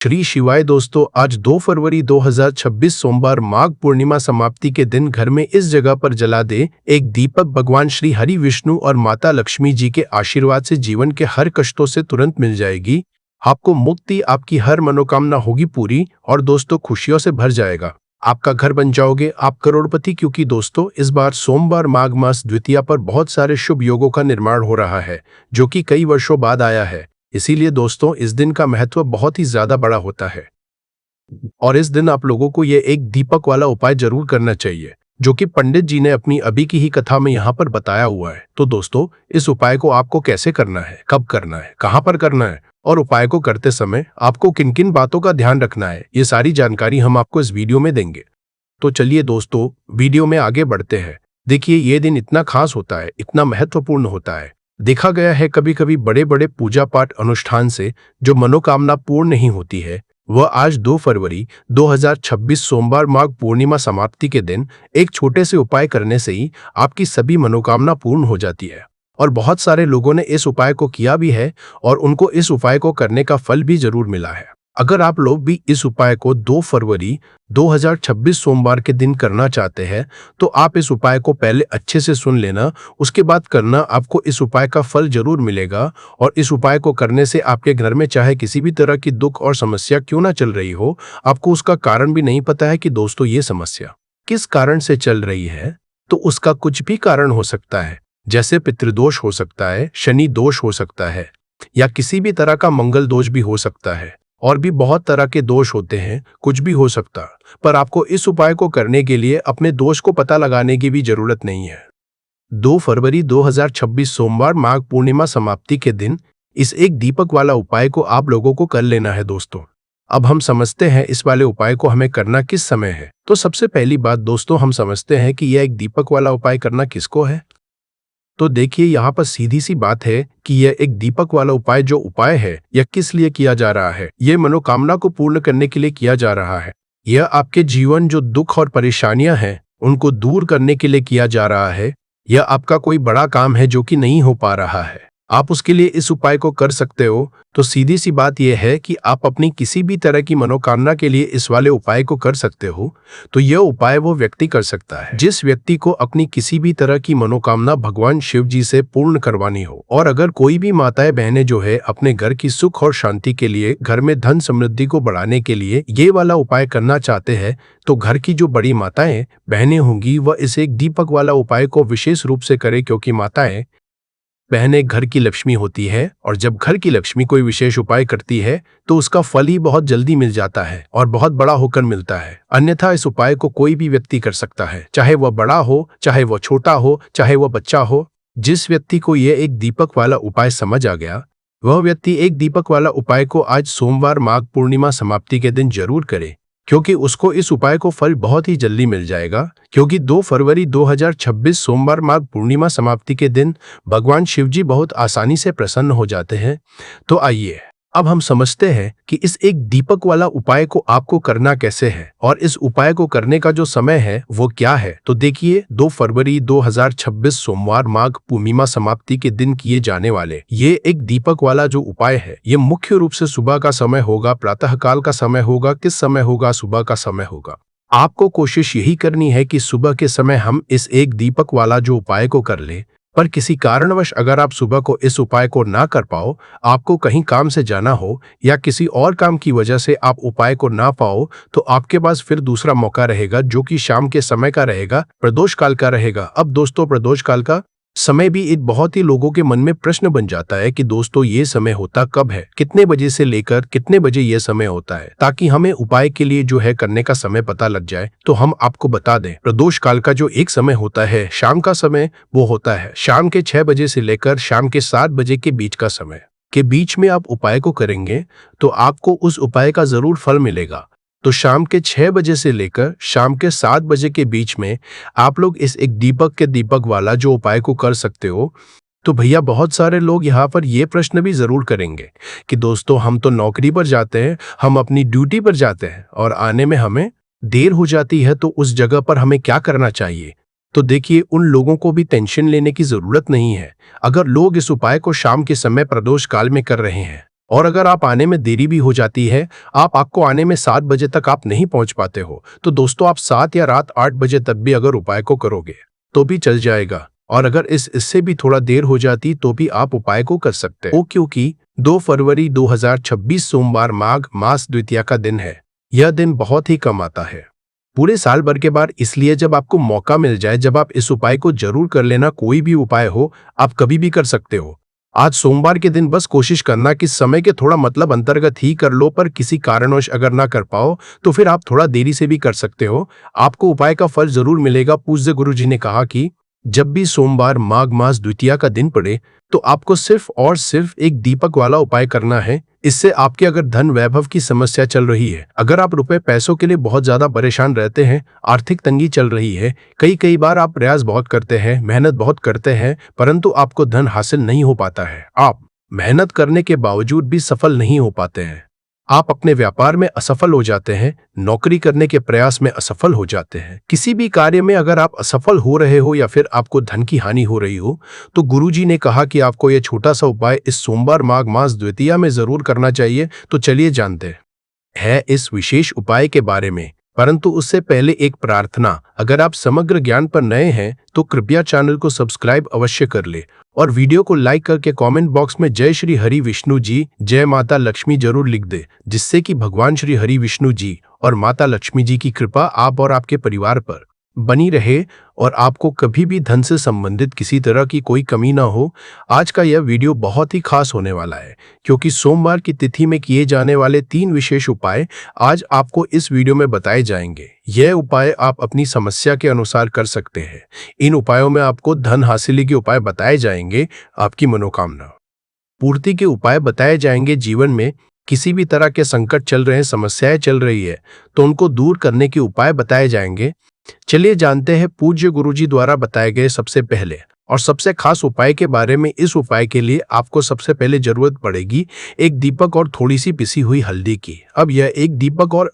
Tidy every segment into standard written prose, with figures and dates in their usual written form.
श्री शिवाय दोस्तों, आज 2 फरवरी 2026 सोमवार माघ पूर्णिमा समाप्ति के दिन घर में इस जगह पर जला दे एक दीपक। भगवान श्री हरि विष्णु और माता लक्ष्मी जी के आशीर्वाद से जीवन के हर कष्टों से तुरंत मिल जाएगी। आपको मुक्ति, आपकी हर मनोकामना होगी पूरी और दोस्तों खुशियों से भर जाएगा। आपका घर बन जाओगे आप करोड़पति, क्योंकि दोस्तों इस बार सोमवार माघ मास द्वितीया पर बहुत सारे शुभ योगों का निर्माण हो रहा है, जो कि कई वर्षों बाद आया है। इसीलिए दोस्तों इस दिन का महत्व बहुत ही ज्यादा बड़ा होता है और इस दिन आप लोगों को ये एक दीपक वाला उपाय जरूर करना चाहिए, जो कि पंडित जी ने अपनी अभी की ही कथा में यहाँ पर बताया हुआ है। तो दोस्तों इस उपाय को आपको कैसे करना है, कब करना है, कहाँ पर करना है और उपाय को करते समय आपको किन किन बातों का ध्यान रखना है, ये सारी जानकारी हम आपको इस वीडियो में देंगे। तो चलिए दोस्तों वीडियो में आगे बढ़ते हैं। देखिए ये दिन इतना खास होता है, इतना महत्वपूर्ण होता है। देखा गया है कभी कभी बड़े बड़े पूजा पाठ अनुष्ठान से जो मनोकामना पूर्ण नहीं होती है, वह आज 2 फरवरी 2026 सोमवार माघ पूर्णिमा समाप्ति के दिन एक छोटे से उपाय करने से ही आपकी सभी मनोकामना पूर्ण हो जाती है। और बहुत सारे लोगों ने इस उपाय को किया भी है और उनको इस उपाय को करने का फल भी जरूर मिला है। अगर आप लोग भी इस उपाय को 2 फरवरी 2026 सोमवार के दिन करना चाहते हैं, तो आप इस उपाय को पहले अच्छे से सुन लेना, उसके बाद करना। आपको इस उपाय का फल जरूर मिलेगा और इस उपाय को करने से आपके घर में चाहे किसी भी तरह की दुख और समस्या क्यों ना चल रही हो, आपको उसका कारण भी नहीं पता है कि दोस्तों ये समस्या किस कारण से चल रही है, तो उसका कुछ भी कारण हो सकता है। जैसे पितृदोष हो सकता है, शनि दोष हो सकता है, या किसी भी तरह का मंगल दोष भी हो सकता है, और भी बहुत तरह के दोष होते हैं, कुछ भी हो सकता। पर आपको इस उपाय को करने के लिए अपने दोष को पता लगाने की भी जरूरत नहीं है। 2 फरवरी 2026 सोमवार माघ पूर्णिमा समाप्ति के दिन इस एक दीपक वाला उपाय को आप लोगों को कर लेना है दोस्तों। अब हम समझते हैं इस वाले उपाय को हमें करना किस समय है। तो सबसे पहली बात दोस्तों, हम समझते हैं कि यह एक दीपक वाला उपाय करना किसको है। तो देखिए यहाँ पर सीधी सी बात है कि यह एक दीपक वाला उपाय जो उपाय है यह किस लिए किया जा रहा है। यह मनोकामना को पूर्ण करने के लिए किया जा रहा है। यह आपके जीवन जो दुख और परेशानियां हैं उनको दूर करने के लिए किया जा रहा है। यह आपका कोई बड़ा काम है जो कि नहीं हो पा रहा है, आप उसके लिए इस उपाय को कर सकते हो। तो सीधी सी बात यह है कि आप अपनी किसी भी तरह की मनोकामना के लिए इस वाले उपाय को कर सकते हो। तो यह उपाय वो व्यक्ति कर सकता है जिस व्यक्ति को अपनी किसी भी तरह की मनोकामना भगवान शिव जी से पूर्ण करवानी हो। और अगर कोई भी माताएं बहनें जो है अपने घर की सुख और शांति के लिए, घर में धन समृद्धि को बढ़ाने के लिए ये वाला उपाय करना चाहते हैं, तो घर की जो बड़ी माताएं बहनें होंगी वह इस एक दीपक वाला उपाय को विशेष रूप से करें, क्योंकि माताएं बहनें घर की लक्ष्मी होती है और जब घर की लक्ष्मी कोई विशेष उपाय करती है तो उसका फल ही बहुत जल्दी मिल जाता है और बहुत बड़ा होकर मिलता है। अन्यथा इस उपाय को कोई भी व्यक्ति कर सकता है, चाहे वह बड़ा हो, चाहे वह छोटा हो, चाहे वह बच्चा हो। जिस व्यक्ति को यह एक दीपक वाला उपाय समझ आ गया, वह व्यक्ति एक दीपक वाला उपाय को आज सोमवार माघ पूर्णिमा समाप्ति के दिन जरूर करे, क्योंकि उसको इस उपाय को फल बहुत ही जल्दी मिल जाएगा। क्योंकि 2 फरवरी 2026 सोमवार माघ पूर्णिमा समाप्ति के दिन भगवान शिव जी बहुत आसानी से प्रसन्न हो जाते हैं। तो आइए अब हम समझते हैं कि इस एक दीपक वाला उपाय को आपको करना कैसे है और इस उपाय को करने का जो समय है वो क्या है। तो देखिए 2 फरवरी 2026 सोमवार माघ पूर्णिमा समाप्ति के दिन किए जाने वाले ये एक दीपक वाला जो उपाय है, ये मुख्य रूप से सुबह का समय होगा, प्रातः काल का समय होगा। किस समय होगा? सुबह का समय होगा। आपको कोशिश यही करनी है कि सुबह के समय हम इस एक दीपक वाला जो उपाय को कर ले। पर किसी कारणवश अगर आप सुबह को इस उपाय को ना कर पाओ, आपको कहीं काम से जाना हो या किसी और काम की वजह से आप उपाय को ना पाओ, तो आपके पास फिर दूसरा मौका रहेगा जो कि शाम के समय का रहेगा, प्रदोष काल का रहेगा। अब दोस्तों प्रदोष काल का समय भी एक बहुत ही लोगों के मन में प्रश्न बन जाता है कि दोस्तों ये समय होता कब है, कितने बजे से लेकर कितने बजे ये समय होता है, ताकि हमें उपाय के लिए जो है करने का समय पता लग जाए। तो हम आपको बता दें, प्रदोष काल का जो एक समय होता है शाम का समय, वो होता है शाम के 6 बजे से लेकर शाम के 7 बजे के बीच का समय। के बीच में आप उपाय को करेंगे तो आपको उस उपाय का जरूर फल मिलेगा। तो शाम के 6 बजे से लेकर शाम के 7 बजे के बीच में आप लोग इस एक दीपक वाला जो उपाय को कर सकते हो। तो भैया बहुत सारे लोग यहाँ पर ये प्रश्न भी जरूर करेंगे कि दोस्तों हम तो नौकरी पर जाते हैं, हम अपनी ड्यूटी पर जाते हैं और आने में हमें देर हो जाती है, तो उस जगह पर हमें क्या करना चाहिए। तो देखिए उन लोगों को भी टेंशन लेने की जरूरत नहीं है। अगर लोग इस उपाय को शाम के समय प्रदोष काल में कर रहे हैं और अगर आप आने में देरी भी हो जाती है, आपको आने में 7 बजे तक आप नहीं पहुंच पाते हो, तो दोस्तों आप 7 या रात 8 बजे तक भी अगर उपाय को करोगे तो भी चल जाएगा। और अगर इससे भी थोड़ा देर हो जाती तो भी आप उपाय को कर सकते हो, क्योंकि 2 फरवरी 2026 सोमवार माघ मास द्वितीया का दिन है। यह दिन बहुत ही कम आता है पूरे साल भर के बाद, इसलिए जब आपको मौका मिल जाए जब आप इस उपाय को जरूर कर लेना। कोई भी उपाय हो आप कभी भी कर सकते हो। आज सोमवार के दिन बस कोशिश करना कि समय के थोड़ा मतलब अंतर्गत ही कर लो, पर किसी कारणवश अगर ना कर पाओ तो फिर आप थोड़ा देरी से भी कर सकते हो। आपको उपाय का फल जरूर मिलेगा। पूज्य गुरु जी ने कहा कि जब भी सोमवार माघ मास द्वितीया का दिन पड़े तो आपको सिर्फ और सिर्फ एक दीपक वाला उपाय करना है। इससे आपके अगर धन वैभव की समस्या चल रही है, अगर आप रुपए पैसों के लिए बहुत ज्यादा परेशान रहते हैं, आर्थिक तंगी चल रही है, कई बार आप प्रयास बहुत करते हैं, मेहनत बहुत करते हैं, परंतु आपको धन हासिल नहीं हो पाता है, आप मेहनत करने के बावजूद भी सफल नहीं हो पाते हैं, आप अपने व्यापार में असफल हो जाते हैं, नौकरी करने के प्रयास में असफल हो जाते हैं, किसी भी कार्य में अगर आप असफल हो रहे हो या फिर आपको धन की हानि हो रही हो, तो गुरुजी ने कहा कि आपको यह छोटा सा उपाय इस सोमवार माघ मास द्वितीया में जरूर करना चाहिए। तो चलिए जानते हैं इस विशेष उपाय के बारे में। परंतु उससे पहले एक प्रार्थना, अगर आप समग्र ज्ञान पर नए हैं तो कृपया चैनल को सब्सक्राइब अवश्य कर ले और वीडियो को लाइक करके कमेंट बॉक्स में जय श्री हरि विष्णु जी, जय माता लक्ष्मी जरूर लिख दे, जिससे कि भगवान श्री हरि विष्णु जी और माता लक्ष्मी जी की कृपा आप और आपके परिवार पर बनी रहे और आपको कभी भी धन से संबंधित किसी तरह की कोई कमी ना हो। आज का यह वीडियो बहुत ही खास होने वाला है, क्योंकि सोमवार की तिथि में किए जाने वाले 3 विशेष उपाय आज आपको इस वीडियो में बताए जाएंगे। यह उपाय आप अपनी समस्या के अनुसार कर सकते हैं। इन उपायों में आपको धन हासिल के उपाय बताए जाएंगे, आपकी मनोकामना पूर्ति के उपाय बताए जाएंगे। जीवन में किसी भी तरह के संकट चल रहे हैं, समस्याएं चल रही है, तो उनको दूर करने के उपाय बताए जाएंगे। चलिए जानते हैं पूज्य गुरुजी द्वारा बताए गए सबसे पहले और सबसे खास उपाय के बारे में। इस उपाय के लिए आपको सबसे पहले जरूरत पड़ेगी एक दीपक और थोड़ी सी पिसी हुई हल्दी की। अब यह एक दीपक और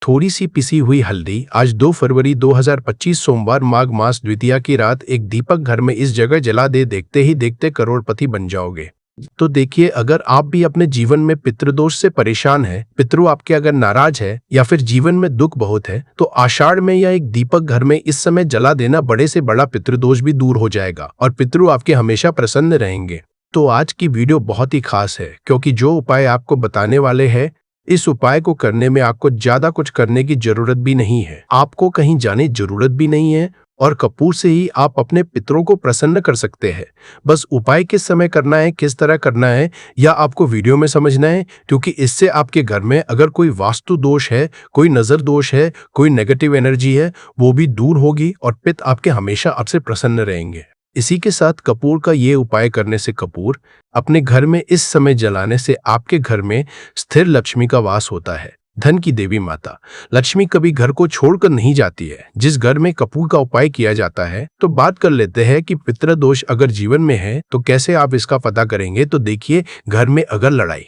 थोड़ी सी पिसी हुई हल्दी आज 2 फरवरी 2025 सोमवार माघ मास द्वितीया की रात एक दीपक घर में इस जगह जला दे, देखते ही देखते करोड़पति बन जाओगे। तो देखिए, अगर आप भी अपने जीवन में पितृदोष से परेशान हैं, पितृ आपके अगर नाराज है या फिर जीवन में दुख बहुत है, तो आषाढ़ में या एक दीपक घर में इस समय जला देना, बड़े से बड़ा पितृदोष भी दूर हो जाएगा और पितृ आपके हमेशा प्रसन्न रहेंगे। तो आज की वीडियो बहुत ही खास है, क्योंकि जो उपाय आपको बताने वाले हैं, इस उपाय को करने में आपको ज्यादा कुछ करने की जरूरत भी नहीं है, आपको कहीं जाने जरूरत भी नहीं है और कपूर से ही आप अपने पितरों को प्रसन्न कर सकते हैं। बस उपाय किस समय करना है, किस तरह करना है, या आपको वीडियो में समझना है, क्योंकि इससे आपके घर में अगर कोई वास्तु दोष है, कोई नजर दोष है, कोई नेगेटिव एनर्जी है, वो भी दूर होगी और पिता आपके हमेशा आपसे प्रसन्न रहेंगे। इसी के साथ कपूर का ये उपाय करने से, कपूर अपने घर में इस समय जलाने से आपके घर में स्थिर लक्ष्मी का वास होता है। धन की देवी माता लक्ष्मी कभी घर को छोड़कर नहीं जाती है। जिस घर में कपूर का उपाय किया जाता है, तो बात कर लेते हैं कि पितृदोष अगर जीवन में है तो कैसे आप इसका पता करेंगे। तो देखिए, घर में अगर लड़ाई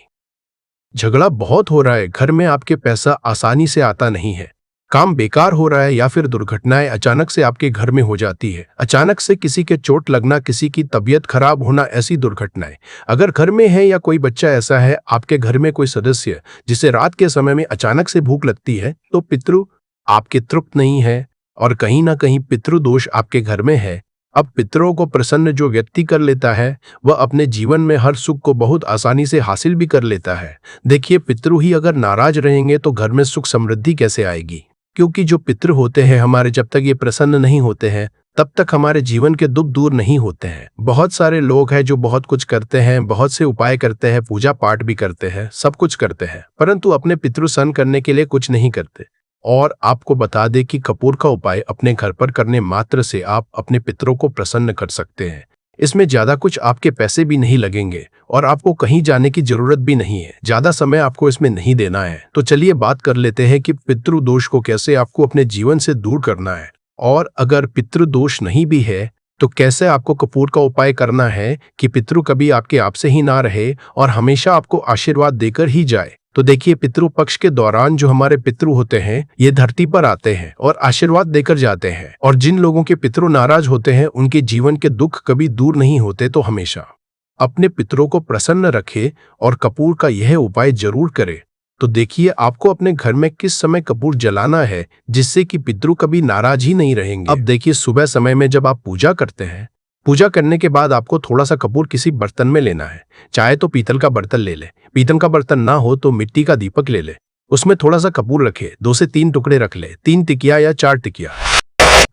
झगड़ा बहुत हो रहा है, घर में आपके पैसा आसानी से आता नहीं है, काम बेकार हो रहा है, या फिर दुर्घटनाएं अचानक से आपके घर में हो जाती है, अचानक से किसी के चोट लगना, किसी की तबीयत खराब होना, ऐसी दुर्घटनाएं अगर घर में है, या कोई बच्चा ऐसा है आपके घर में कोई सदस्य जिसे रात के समय में अचानक से भूख लगती है, तो पितृ आपके तृप्त नहीं है और कहीं ना कहीं पितृदोष आपके घर में है। अब पितरों को प्रसन्न जो व्यक्ति कर लेता है, वह अपने जीवन में हर सुख को बहुत आसानी से हासिल भी कर लेता है। देखिए, पितृ ही अगर नाराज रहेंगे तो घर में सुख समृद्धि कैसे आएगी, क्योंकि जो पितृ होते हैं हमारे, जब तक ये प्रसन्न नहीं होते हैं तब तक हमारे जीवन के दुख दूर नहीं होते हैं। बहुत सारे लोग हैं जो बहुत कुछ करते हैं, बहुत से उपाय करते हैं, पूजा पाठ भी करते हैं, सब कुछ करते हैं, परंतु अपने पितृ सन करने के लिए कुछ नहीं करते। और आपको बता दें कि कपूर का उपाय अपने घर पर करने मात्र से आप अपने पितरों को प्रसन्न कर सकते हैं। इसमें ज्यादा कुछ आपके पैसे भी नहीं लगेंगे और आपको कहीं जाने की जरूरत भी नहीं है, ज्यादा समय आपको इसमें नहीं देना है। तो चलिए बात कर लेते हैं कि पितृदोष को कैसे आपको अपने जीवन से दूर करना है, और अगर पितृदोष नहीं भी है तो कैसे आपको कपूर का उपाय करना है कि पितृ कभी आपके आप से ही ना रहे और हमेशा आपको आशीर्वाद देकर ही जाए। तो देखिए, पितृ पक्ष के दौरान जो हमारे पितृ होते हैं, ये धरती पर आते हैं और आशीर्वाद देकर जाते हैं, और जिन लोगों के पितृ नाराज होते हैं उनके जीवन के दुख कभी दूर नहीं होते। तो हमेशा अपने पितरों को प्रसन्न रखे और कपूर का यह उपाय जरूर करे। तो देखिए आपको अपने घर में किस समय कपूर जलाना है जिससे कि पितृ कभी नाराज ही नहीं रहेंगे। अब देखिए सुबह समय में जब आप पूजा करते हैं, पूजा करने के बाद आपको थोड़ा सा कपूर किसी बर्तन में लेना है। चाहे तो पीतल का बर्तन ले ले, पीतल का बर्तन ना हो तो मिट्टी का दीपक ले ले, उसमें थोड़ा सा कपूर रखे, 2 से 3 टुकड़े रख ले, 3 टिकिया या 4 टिकिया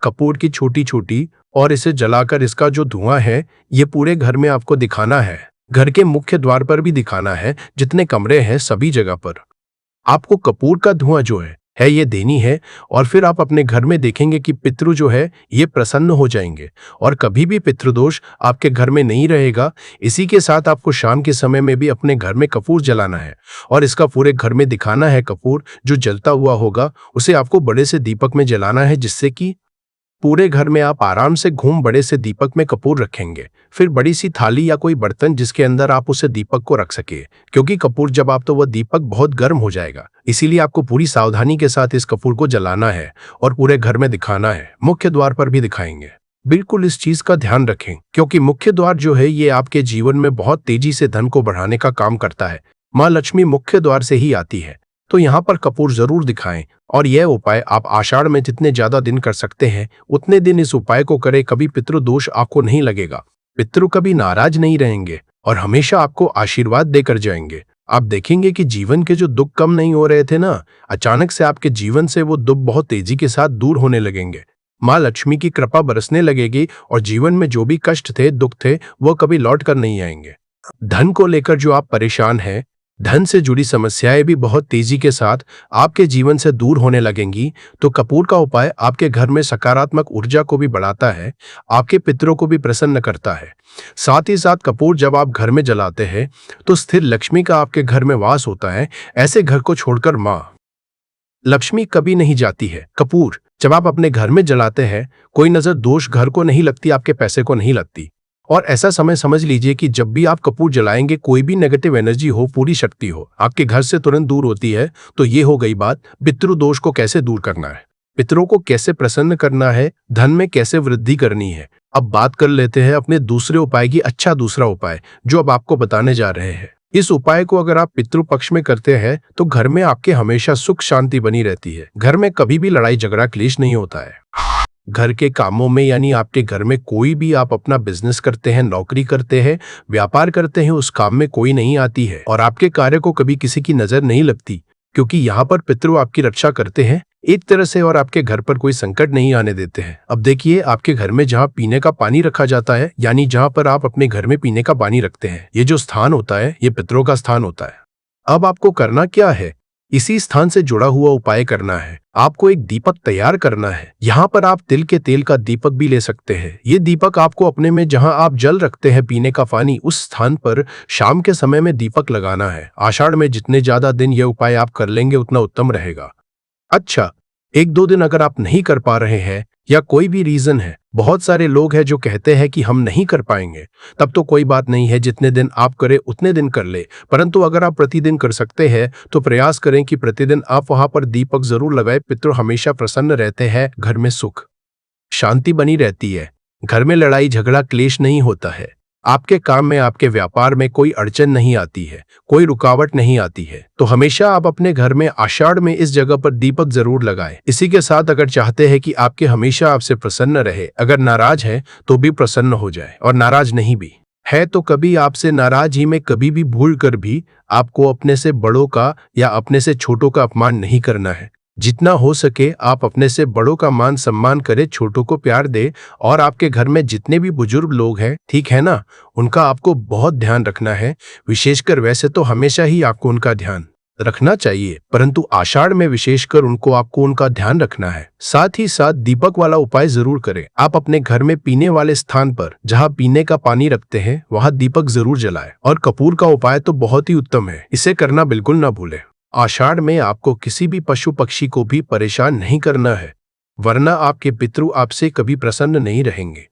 कपूर की छोटी छोटी, और इसे जलाकर इसका जो धुआं है ये पूरे घर में आपको दिखाना है। घर के मुख्य द्वार पर भी दिखाना है, जितने कमरे हैं सभी जगह पर आपको कपूर का धुआं जो है ये देनी है। और फिर आप अपने घर में देखेंगे कि पितृ जो है ये प्रसन्न हो जाएंगे और कभी भी पितृदोष आपके घर में नहीं रहेगा। इसी के साथ आपको शाम के समय में भी अपने घर में कपूर जलाना है और इसका पूरे घर में दिखाना है। कपूर जो जलता हुआ होगा उसे आपको बड़े से दीपक में जलाना है, जिससे कि पूरे घर में आप आराम से घूम बड़े से दीपक में कपूर रखेंगे। फिर बड़ी सी थाली या कोई बर्तन जिसके अंदर आप उसे दीपक को रख सके, क्योंकि कपूर जब आप तो वह दीपक बहुत गर्म हो जाएगा, इसीलिए आपको पूरी सावधानी के साथ इस कपूर को जलाना है और पूरे घर में दिखाना है। मुख्य द्वार पर भी दिखाएंगे। बिल्कुल इस चीज का ध्यान रखें, क्योंकि मुख्य द्वार जो है ये आपके जीवन में बहुत तेजी से धन को बढ़ाने का काम करता है। माँ लक्ष्मी मुख्य द्वार से ही आती है, तो यहाँ पर कपूर जरूर दिखाएं। और यह उपाय आप आषाढ़ में जितने ज्यादा दिन कर सकते हैं उतने दिन इस उपाय को करें। कभी पितृदोष आपको नहीं लगेगा, पितृ कभी नाराज नहीं रहेंगे और हमेशा आपको आशीर्वाद देकर जाएंगे। आप देखेंगे कि जीवन के जो दुख कम नहीं हो रहे थे ना, अचानक से आपके जीवन से वो दुख बहुत तेजी के साथ दूर होने लगेंगे। माँ लक्ष्मी की कृपा बरसने लगेगी और जीवन में जो भी कष्ट थे, दुख थे, वो कभी लौट कर नहीं आएंगे। धन को लेकर जो आप परेशान हैं, धन से जुड़ी समस्याएं भी बहुत तेजी के साथ आपके जीवन से दूर होने लगेंगी। तो कपूर का उपाय आपके घर में सकारात्मक ऊर्जा को भी बढ़ाता है, आपके पितरों को भी प्रसन्न करता है। साथ ही साथ कपूर जब आप घर में जलाते हैं तो स्थिर लक्ष्मी का आपके घर में वास होता है। ऐसे घर को छोड़कर माँ लक्ष्मी कभी नहीं जाती है। कपूर जब आप अपने घर में जलाते हैं, कोई नजर दोष घर को नहीं लगती, आपके पैसे को नहीं लगती। और ऐसा समय समझ लीजिए कि जब भी आप कपूर जलाएंगे, कोई भी नेगेटिव एनर्जी हो, पूरी शक्ति हो, आपके घर से तुरंत दूर होती है। तो ये हो गई बात पितृ दोष को कैसे दूर करना है, पितरों को कैसे प्रसन्न करना है, धन में कैसे वृद्धि करनी है। अब बात कर लेते हैं अपने दूसरे उपाय की। अच्छा, दूसरा उपाय जो अब आपको बताने जा रहे हैं, इस उपाय को अगर आप पितृ पक्ष में करते हैं तो घर में आपके हमेशा सुख शांति बनी रहती है। घर में कभी भी लड़ाई झगड़ा क्लेश नहीं होता है। घर के कामों में, यानी आपके घर में कोई भी आप अपना बिजनेस करते हैं, नौकरी करते हैं, व्यापार करते हैं, उस काम में कोई नहीं आती है और आपके कार्य को कभी किसी की नजर नहीं लगती, क्योंकि यहाँ पर पितृ आपकी रक्षा करते हैं एक तरह से और आपके घर पर कोई संकट नहीं आने देते हैं। अब देखिए आपके घर में जहाँ पीने का पानी रखा जाता है, यानी जहाँ पर आप अपने घर में पीने का पानी रखते हैं, ये जो स्थान होता है ये पितरों का स्थान होता है। अब आपको करना क्या है, इसी स्थान से जुड़ा हुआ उपाय करना है। आपको एक दीपक तैयार करना है। यहाँ पर आप तिल के तेल का दीपक भी ले सकते हैं। ये दीपक आपको अपने में जहाँ आप जल रखते हैं पीने का पानी, उस स्थान पर शाम के समय में दीपक लगाना है। आषाढ़ में जितने ज्यादा दिन ये उपाय आप कर लेंगे उतना उत्तम रहेगा। अच्छा, 1-2 दिन अगर आप नहीं कर पा रहे हैं या कोई भी रीजन है, बहुत सारे लोग हैं जो कहते हैं कि हम नहीं कर पाएंगे, तब तो कोई बात नहीं है, जितने दिन आप करें उतने दिन कर ले। परंतु अगर आप प्रतिदिन कर सकते हैं तो प्रयास करें कि प्रतिदिन आप वहां पर दीपक जरूर लगाएं। पितृ हमेशा प्रसन्न रहते हैं, घर में सुख शांति बनी रहती है, घर में लड़ाई झगड़ा क्लेश नहीं होता है, आपके काम में आपके व्यापार में कोई अड़चन नहीं आती है, कोई रुकावट नहीं आती है। तो हमेशा आप अपने घर में आषाढ़ में इस जगह पर दीपक जरूर लगाएं। इसी के साथ अगर चाहते हैं कि आपके हमेशा आपसे प्रसन्न रहे, अगर नाराज है तो भी प्रसन्न हो जाए, और नाराज नहीं भी है तो कभी आपसे नाराज ही में कभी भी भूल कर भी आपको अपने से बड़ों का या अपने से छोटों का अपमान नहीं करना है। जितना हो सके आप अपने से बड़ों का मान सम्मान करें, छोटों को प्यार दे। और आपके घर में जितने भी बुजुर्ग लोग हैं, ठीक है ना, उनका आपको बहुत ध्यान रखना है। विशेषकर वैसे तो हमेशा ही आपको उनका ध्यान रखना चाहिए, परंतु आषाढ़ में विशेषकर आपको उनका ध्यान रखना है। साथ ही साथ दीपक वाला उपाय जरूर करें। आप अपने घर में पीने वाले स्थान पर जहां पीने का पानी रखते हैं वहां दीपक जरूर जलाएं। और कपूर का उपाय तो बहुत ही उत्तम है, इसे करना बिल्कुल ना भूलें। आषाढ़ में आपको किसी भी पशु पक्षी को भी परेशान नहीं करना है, वरना आपके पितृ आपसे कभी प्रसन्न नहीं रहेंगे।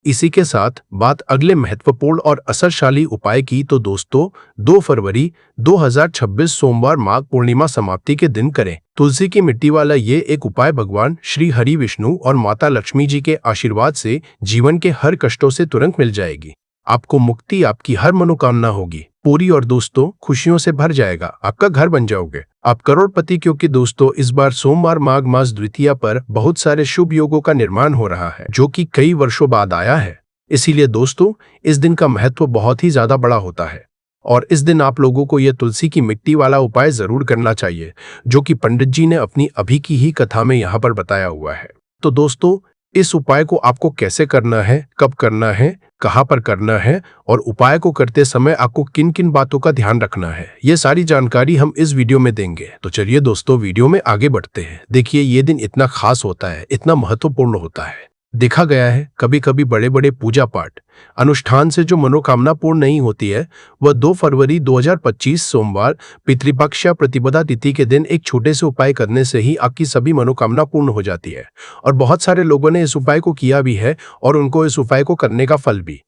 इसी के साथ बात अगले महत्वपूर्ण और असरशाली उपाय की। तो दोस्तों, 2 फरवरी 2026 सोमवार माघ पूर्णिमा समाप्ति के दिन करें। तुलसी की मिट्टी वाला ये एक उपाय भगवान श्री हरि विष्णु और माता लक्ष्मी जी के आशीर्वाद से जीवन के हर कष्टों से तुरंत मिल जाएगी। आपको मुक्ति, आपकी हर मनोकामना होगी पूरी और दोस्तों खुशियों से भर जाएगा। आपका घर बन जाओगे, आप करोड़पति। क्योंकि दोस्तों इस बार सोमवार माघ मास द्वितीया पर बहुत सारे शुभ योगों का निर्माण हो रहा है जो कि कई वर्षों बाद आया है। इसीलिए दोस्तों इस दिन का महत्व बहुत ही ज्यादा बड़ा होता है और इस दिन आप लोगों को यह तुलसी की मिट्टी वाला उपाय जरूर करना चाहिए जो कि पंडित जी ने अपनी अभी की ही कथा में यहाँ पर बताया हुआ है। तो दोस्तों इस उपाय को आपको कैसे करना है, कब करना है, कहाँ पर करना है और उपाय को करते समय आपको किन किन बातों का ध्यान रखना है, ये सारी जानकारी हम इस वीडियो में देंगे। तो चलिए दोस्तों वीडियो में आगे बढ़ते हैं। देखिए ये दिन इतना खास होता है, इतना महत्वपूर्ण होता है। देखा गया है कभी कभी बड़े बड़े पूजा पाठ अनुष्ठान से जो मनोकामना पूर्ण नहीं होती है वह 2 फरवरी 2025 सोमवार पितृपक्ष या प्रतिपदा तिथि के दिन एक छोटे से उपाय करने से ही आपकी सभी मनोकामना पूर्ण हो जाती है। और बहुत सारे लोगों ने इस उपाय को किया भी है और उनको इस उपाय को करने का फल भी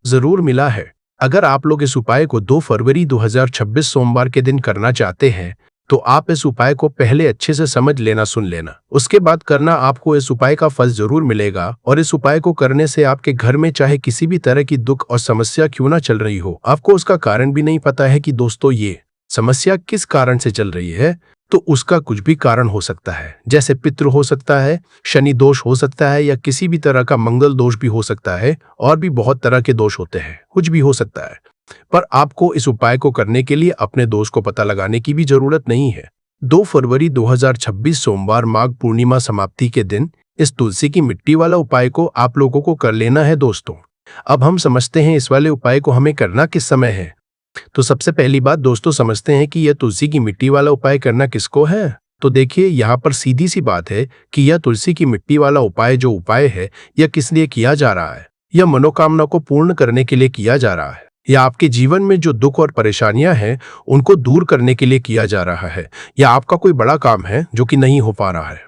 जरूर मिला है। अगर आप लोग इस उपाय को 2 फरवरी 2026 सोमवार के दिन करना चाहते हैं तो आप इस उपाय को पहले अच्छे से समझ लेना, सुन लेना, उसके बाद करना। आपको इस उपाय का फल जरूर मिलेगा और इस उपाय को करने से आपके घर में चाहे किसी भी तरह की दुख और समस्या क्यों ना चल रही हो, आपको उसका कारण भी नहीं पता है कि दोस्तों ये समस्या किस कारण से चल रही है, तो उसका कुछ भी कारण हो सकता है। जैसे पितृ हो सकता है, शनि दोष हो सकता है या किसी भी तरह का मंगल दोष भी हो सकता है और भी बहुत तरह के दोष होते हैं, कुछ भी हो सकता है। पर आपको इस उपाय को करने के लिए अपने दोष को पता लगाने की भी जरूरत नहीं है। 2 फरवरी 2026 सोमवार माघ पूर्णिमा समाप्ति के दिन इस तुलसी की मिट्टी वाला उपाय को आप लोगों को कर लेना है। दोस्तों अब हम समझते हैं इस वाले उपाय को हमें करना किस समय है। तो सबसे पहली बात दोस्तों समझते हैं कि यह तुलसी की मिट्टी वाला उपाय करना किसको है। तो देखिए यहाँ पर सीधी सी बात है कि यह तुलसी की मिट्टी वाला उपाय जो उपाय है यह किस लिए किया जा रहा है। यह मनोकामना को पूर्ण करने के लिए किया जा रहा है या आपके जीवन में जो दुख और परेशानियां हैं उनको दूर करने के लिए किया जा रहा है या आपका कोई बड़ा काम है जो कि नहीं हो पा रहा है,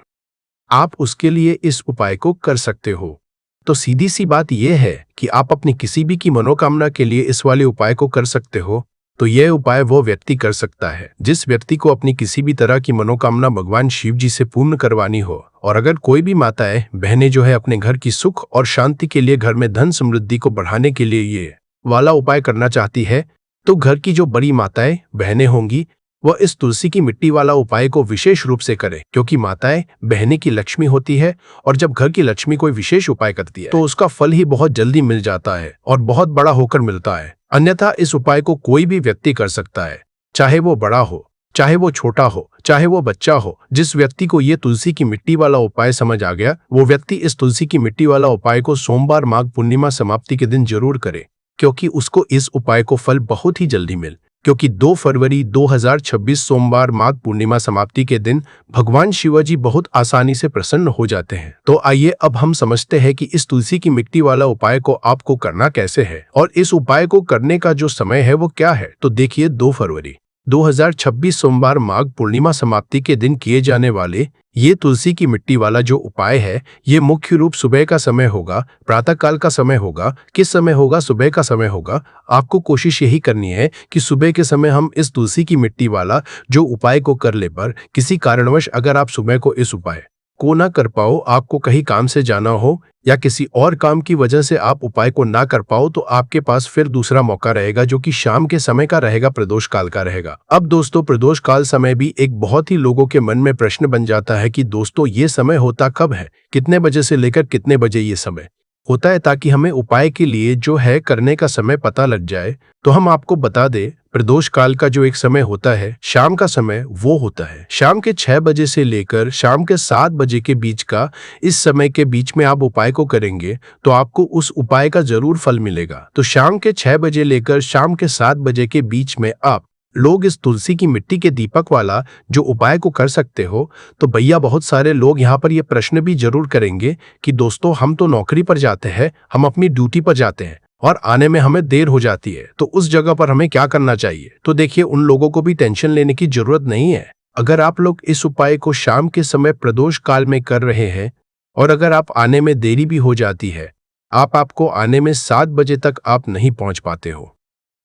आप उसके लिए इस उपाय को कर सकते हो। तो सीधी सी बात यह है कि आप अपनी किसी भी की मनोकामना के लिए इस वाले उपाय को कर सकते हो। तो यह उपाय वो व्यक्ति कर सकता है जिस व्यक्ति को अपनी किसी भी तरह की मनोकामना भगवान शिव जी से पूर्ण करवानी हो। और अगर कोई भी माताएं बहनें जो है अपने घर की सुख और शांति के लिए, घर में धन समृद्धि को बढ़ाने के लिए ये वाला उपाय करना चाहती है तो घर की जो बड़ी माताएं बहनें होंगी वह इस तुलसी की मिट्टी वाला उपाय को विशेष रूप से करें, क्योंकि माताएं बहनें की लक्ष्मी होती है और जब घर की लक्ष्मी कोई विशेष उपाय करती है तो उसका फल ही बहुत जल्दी मिल जाता है और बहुत बड़ा होकर मिलता है। अन्यथा इस उपाय को कोई भी व्यक्ति कर सकता है, चाहे वो बड़ा हो, चाहे वो छोटा हो, चाहे वो बच्चा हो। जिस व्यक्ति को ये तुलसी की मिट्टी वाला उपाय समझ आ गया वो व्यक्ति इस तुलसी की मिट्टी वाला उपाय को सोमवार माघ पूर्णिमा समाप्ति के दिन जरूर करे, क्योंकि उसको इस उपाय को फल बहुत ही जल्दी मिल। क्योंकि 2 फरवरी 2026 सोमवार माघ पूर्णिमा समाप्ति के दिन भगवान शिवाजी बहुत आसानी से प्रसन्न हो जाते हैं। तो आइए अब हम समझते हैं कि इस तुलसी की मिट्टी वाला उपाय को आपको करना कैसे है और इस उपाय को करने का जो समय है वो क्या है। तो देखिए 2 फरवरी 2026 सोमवार माघ पूर्णिमा समाप्ति के दिन किए जाने वाले ये तुलसी की मिट्टी वाला जो उपाय है ये मुख्य रूप सुबह का समय होगा, प्रातः काल का समय होगा। किस समय होगा? सुबह का समय होगा। आपको कोशिश यही करनी है कि सुबह के समय हम इस तुलसी की मिट्टी वाला जो उपाय को कर ले। पर किसी कारणवश अगर आप सुबह को इस उपाय को ना कर पाओ, आपको कहीं काम से जाना हो या किसी और काम की वजह से आप उपाय को ना कर पाओ, तो आपके पास फिर दूसरा मौका रहेगा जो कि शाम के समय का रहेगा, प्रदोष काल का रहेगा। अब दोस्तों प्रदोष काल समय भी एक बहुत ही लोगों के मन में प्रश्न बन जाता है कि दोस्तों ये समय होता कब है, कितने बजे से लेकर कितने बजे ये समय होता है, ताकि हमें उपाय के लिए जो है करने का समय पता लग जाए। तो हम आपको बता दें प्रदोष काल का जो एक समय होता है शाम का समय, वो होता है शाम के 6 बजे से लेकर शाम के 7 बजे के बीच का। इस समय के बीच में आप उपाय को करेंगे तो आपको उस उपाय का जरूर फल मिलेगा। तो शाम के 6 बजे लेकर शाम के 7 बजे के बीच में आप लोग इस तुलसी की मिट्टी के दीपक वाला जो उपाय को कर सकते हो। तो भैया बहुत सारे लोग यहाँ पर ये प्रश्न भी जरूर करेंगे कि दोस्तों हम तो नौकरी पर जाते हैं, हम अपनी ड्यूटी पर जाते हैं और आने में हमें देर हो जाती है, तो उस जगह पर हमें क्या करना चाहिए। तो देखिए उन लोगों को भी टेंशन लेने की जरूरत नहीं है। अगर आप लोग इस उपाय को शाम के समय प्रदोष काल में कर रहे हैं और अगर आप आने में देरी भी हो जाती है, आपको आने में 7 बजे तक आप नहीं पहुंच पाते हो,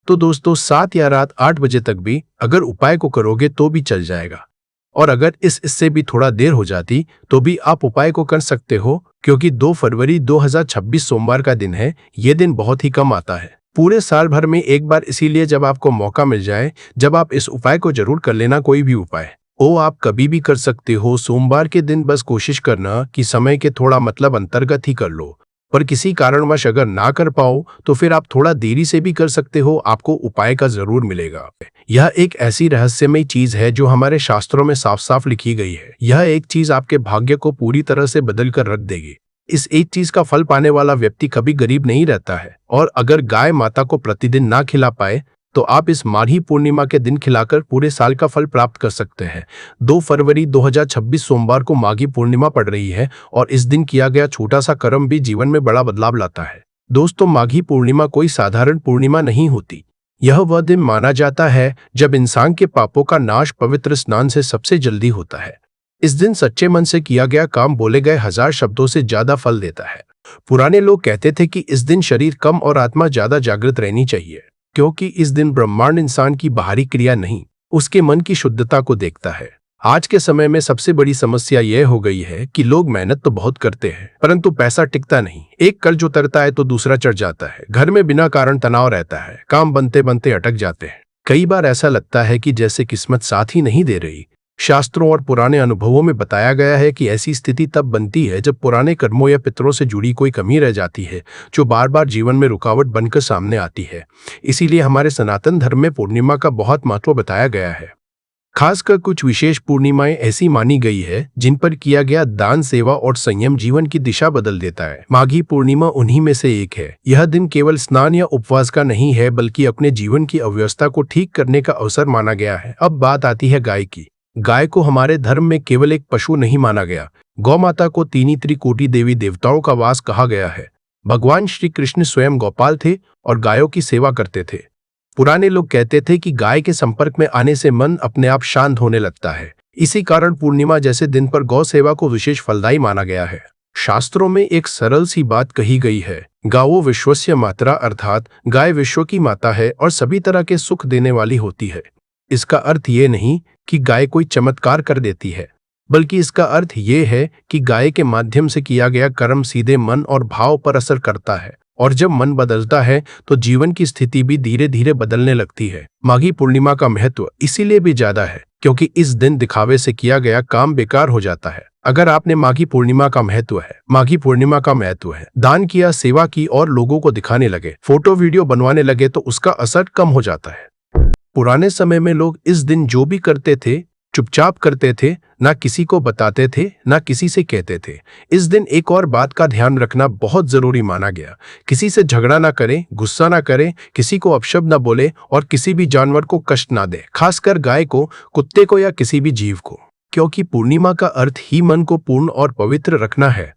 तो दोस्तों 7 या रात 8 बजे तक भी अगर उपाय को करोगे तो भी चल जाएगा। और अगर इससे भी थोड़ा देर हो जाती तो भी आप उपाय को कर सकते हो, क्योंकि 2 फरवरी 2026 सोमवार का दिन है। ये दिन बहुत ही कम आता है पूरे साल भर में एक बार, इसीलिए जब आपको मौका मिल जाए, जब आप इस उपाय को जरूर कर लेना। कोई भी उपाय आप कभी भी कर सकते हो। सोमवार के दिन बस कोशिश करना कि समय के थोड़ा अंतर्गत ही कर लो, पर किसी कारणवश अगर ना कर पाओ तो फिर आप थोड़ा देरी से भी कर सकते हो। आपको उपाय का जरूर मिलेगा। यह एक ऐसी रहस्यमय चीज है जो हमारे शास्त्रों में साफ साफ लिखी गई है। यह एक चीज आपके भाग्य को पूरी तरह से बदल कर रख देगी। इस एक चीज का फल पाने वाला व्यक्ति कभी गरीब नहीं रहता है। और अगर गाय माता को प्रतिदिन ना खिला पाए तो आप इस माघी पूर्णिमा के दिन खिलाकर पूरे साल का फल प्राप्त कर सकते हैं। 2 फरवरी 2026 सोमवार को माघी पूर्णिमा पड़ रही है और इस दिन किया गया छोटा सा कर्म भी जीवन में बड़ा बदलाव लाता है। दोस्तों, माघी पूर्णिमा कोई साधारण पूर्णिमा नहीं होती। यह वह दिन माना जाता है जब इंसान के पापों का नाश पवित्र स्नान से सबसे जल्दी होता है। इस दिन सच्चे मन से किया गया काम बोले गए 1000 शब्दों से ज्यादा फल देता है। पुराने लोग कहते थे कि इस दिन शरीर कम और आत्मा ज्यादा जागृत रहनी चाहिए, क्योंकि इस दिन ब्रह्मांड इंसान की बाहरी क्रिया नहीं, उसके मन की शुद्धता को देखता है। आज के समय में सबसे बड़ी समस्या यह हो गई है कि लोग मेहनत तो बहुत करते हैं, परंतु पैसा टिकता नहीं। एक कर्ज उतरता है तो दूसरा चढ़ जाता है। घर में बिना कारण तनाव रहता है। काम बनते बनते अटक जाते हैं। कई बार ऐसा लगता है कि जैसे किस्मत साथ ही नहीं दे रही। शास्त्रों और पुराने अनुभवों में बताया गया है कि ऐसी स्थिति तब बनती है जब पुराने कर्मों या पितरों से जुड़ी कोई कमी रह जाती है, जो बार बार जीवन में रुकावट बनकर सामने आती है। इसीलिए हमारे सनातन धर्म में पूर्णिमा का बहुत महत्व बताया गया है। खासकर कुछ विशेष पूर्णिमाएं ऐसी मानी गई है जिन पर किया गया दान, सेवा और संयम जीवन की दिशा बदल देता है। माघी पूर्णिमा उन्हीं में से एक है। यह दिन केवल स्नान या उपवास का नहीं है, बल्कि अपने जीवन की अव्यवस्था को ठीक करने का अवसर माना गया है। अब बात आती है गाय की। गाय को हमारे धर्म में केवल एक पशु नहीं माना गया। गौ माता को तीनों त्रिकोटि देवी देवताओं का वास कहा गया है। भगवान श्री कृष्ण स्वयं गौपाल थे और गायों की सेवा करते थे। पुराने लोग कहते थे कि गाय के संपर्क में आने से मन अपने आप शांत होने लगता है। इसी कारण पूर्णिमा जैसे दिन पर गौ सेवा को विशेष फलदायी माना गया है। शास्त्रों में एक सरल सी बात कही गई है, गावो विश्वस्य मातरा, अर्थात गाय विश्व की माता है और सभी तरह के सुख देने वाली होती है। इसका अर्थ ये नहीं कि गाय कोई चमत्कार कर देती है, बल्कि इसका अर्थ ये है कि गाय के माध्यम से किया गया कर्म सीधे मन और भाव पर असर करता है, और जब मन बदलता है तो जीवन की स्थिति भी धीरे धीरे बदलने लगती है। माघी पूर्णिमा का महत्व इसीलिए भी ज्यादा है क्योंकि इस दिन दिखावे से किया गया काम बेकार हो जाता है। अगर आपने माघी पूर्णिमा का महत्व है दान किया, सेवा की और लोगों को दिखाने लगे, फोटो वीडियो बनवाने लगे, तो उसका असर कम हो जाता है। पुराने समय में लोग इस दिन जो भी करते थे चुपचाप करते थे, ना किसी को बताते थे, ना किसी से कहते थे। इस दिन एक और बात का ध्यान रखना बहुत जरूरी माना गया। किसी से झगड़ा ना करें, गुस्सा ना करें, किसी को अपशब्द ना बोले और किसी भी जानवर को कष्ट ना दे, खासकर गाय को, कुत्ते को या किसी भी जीव को, क्योंकि पूर्णिमा का अर्थ ही मन को पूर्ण और पवित्र रखना है।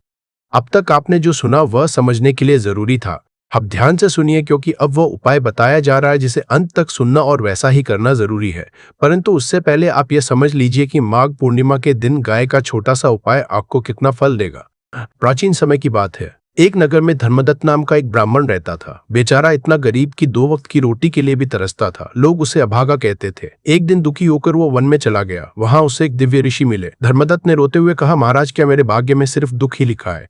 अब तक आपने जो सुना वह समझने के लिए जरूरी था। अब ध्यान से सुनिए, क्योंकि अब वो उपाय बताया जा रहा है जिसे अंत तक सुनना और वैसा ही करना जरूरी है। परंतु उससे पहले आप ये समझ लीजिए कि माघ पूर्णिमा के दिन गाय का छोटा सा उपाय आपको कितना फल देगा। प्राचीन समय की बात है। एक नगर में धर्मदत्त नाम का एक ब्राह्मण रहता था। बेचारा इतना गरीब कि 2 वक्त की रोटी के लिए भी तरसता था। लोग उसे अभागा कहते थे। एक दिन दुखी होकर वो वन में चला गया। वहां उसे एक दिव्य ऋषि मिले। धर्मदत्त ने रोते हुए कहा, महाराज, क्या मेरे भाग्य में सिर्फ दुख ही लिखा है?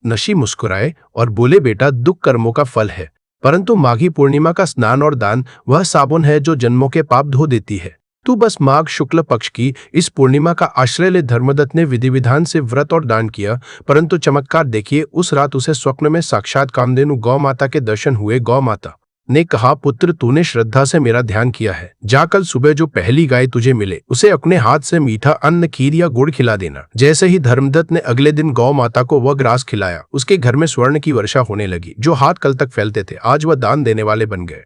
ऋषि मुस्कुराए और बोले, बेटा, दुख कर्मों का फल है, परंतु माघी पूर्णिमा का स्नान और दान वह साबुन है जो जन्मों के पाप धो देती है। तू बस माघ शुक्ल पक्ष की इस पूर्णिमा का आश्रय ले। धर्मदत्त ने विधि विधान से व्रत और दान किया, परंतु चमत्कार देखिए, उस रात उसे स्वप्न में साक्षात कामधेनु गौ माता के दर्शन हुए। गौ माता ने कहा, पुत्र, तूने श्रद्धा से मेरा ध्यान किया है। जा कल सुबह जो पहली गाय तुझे मिले उसे अपने हाथ से मीठा अन्न, खीर या गुड़ खिला देना। जैसे ही धर्मदत्त ने अगले दिन गौ माता को वह ग्रास खिलाया, उसके घर में स्वर्ण की वर्षा होने लगी। जो हाथ कल तक फैलते थे आज वह दान देने वाले बन गए।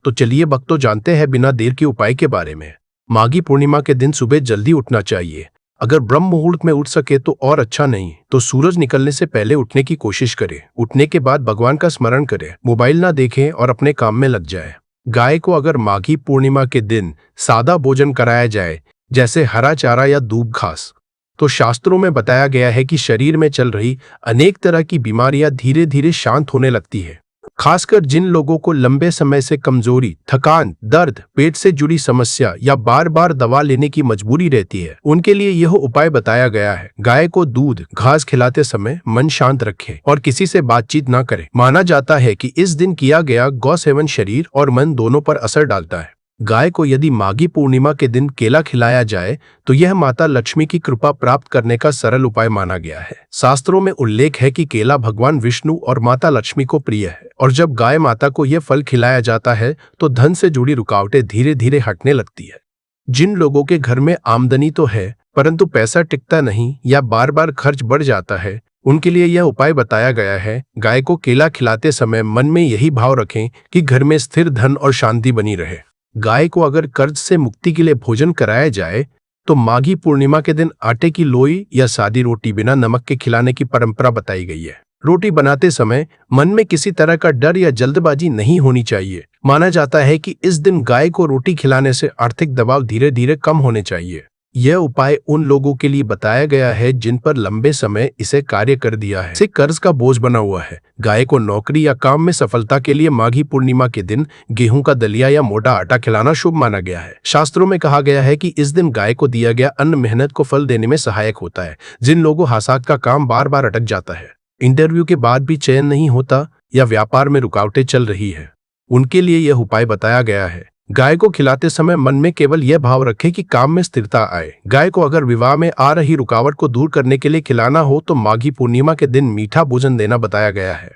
तो चलिए भक्तों, जानते हैं बिना देर के उपाय के बारे में। माघी पूर्णिमा के दिन सुबह जल्दी उठना चाहिए। अगर ब्रह्म मुहूर्त में उठ सके तो और अच्छा, नहीं तो सूरज निकलने से पहले उठने की कोशिश करें। उठने के बाद भगवान का स्मरण करें, मोबाइल ना देखें और अपने काम में लग जाए। गाय को अगर माघी पूर्णिमा के दिन सादा भोजन कराया जाए, जैसे हरा चारा या दूब घास, तो शास्त्रों में बताया गया है कि शरीर में चल रही अनेक तरह की बीमारियां धीरे धीरे शांत होने लगती है। खासकर जिन लोगों को लंबे समय से कमजोरी, थकान, दर्द, पेट से जुड़ी समस्या या बार बार दवा लेने की मजबूरी रहती है, उनके लिए यह उपाय बताया गया है। गाय को दूध, घास खिलाते समय मन शांत रखें और किसी से बातचीत न करें। माना जाता है कि इस दिन किया गया गौ सेवन शरीर और मन दोनों पर असर डालता है। गाय को यदि माघी पूर्णिमा के दिन केला खिलाया जाए तो यह माता लक्ष्मी की कृपा प्राप्त करने का सरल उपाय माना गया है। शास्त्रों में उल्लेख है कि केला भगवान विष्णु और माता लक्ष्मी को प्रिय है और जब गाय माता को यह फल खिलाया जाता है तो धन से जुड़ी रुकावटें धीरे धीरे हटने लगती है। जिन लोगों के घर में आमदनी तो है परंतु पैसा टिकता नहीं या बार बार खर्च बढ़ जाता है, उनके लिए यह उपाय बताया गया है। गाय को केला खिलाते समय मन में यही भाव रखें कि घर में स्थिर धन और शांति बनी रहे। गाय को अगर कर्ज से मुक्ति के लिए भोजन कराया जाए तो माघी पूर्णिमा के दिन आटे की लोई या सादी रोटी बिना नमक के खिलाने की परंपरा बताई गई है। रोटी बनाते समय मन में किसी तरह का डर या जल्दबाजी नहीं होनी चाहिए। माना जाता है कि इस दिन गाय को रोटी खिलाने से आर्थिक दबाव धीरे धीरे कम होने चाहिए। यह उपाय उन लोगों के लिए बताया गया है जिन पर लंबे समय इसे कार्य कर दिया है, से कर्ज का बोझ बना हुआ है। गाय को नौकरी या काम में सफलता के लिए माघी पूर्णिमा के दिन गेहूं का दलिया या मोटा आटा खिलाना शुभ माना गया है। शास्त्रों में कहा गया है कि इस दिन गाय को दिया गया अन्न मेहनत को फल देने में सहायक होता है। जिन लोगों हासात का काम बार बार अटक जाता है, इंटरव्यू के बाद भी चयन नहीं होता या व्यापार में रुकावटें चल रही है, उनके लिए यह उपाय बताया गया है। गाय को खिलाते समय मन में केवल यह भाव रखें कि काम में स्थिरता आए। गाय को अगर विवाह में आ रही रुकावट को दूर करने के लिए खिलाना हो तो माघी पूर्णिमा के दिन मीठा भोजन देना बताया गया है,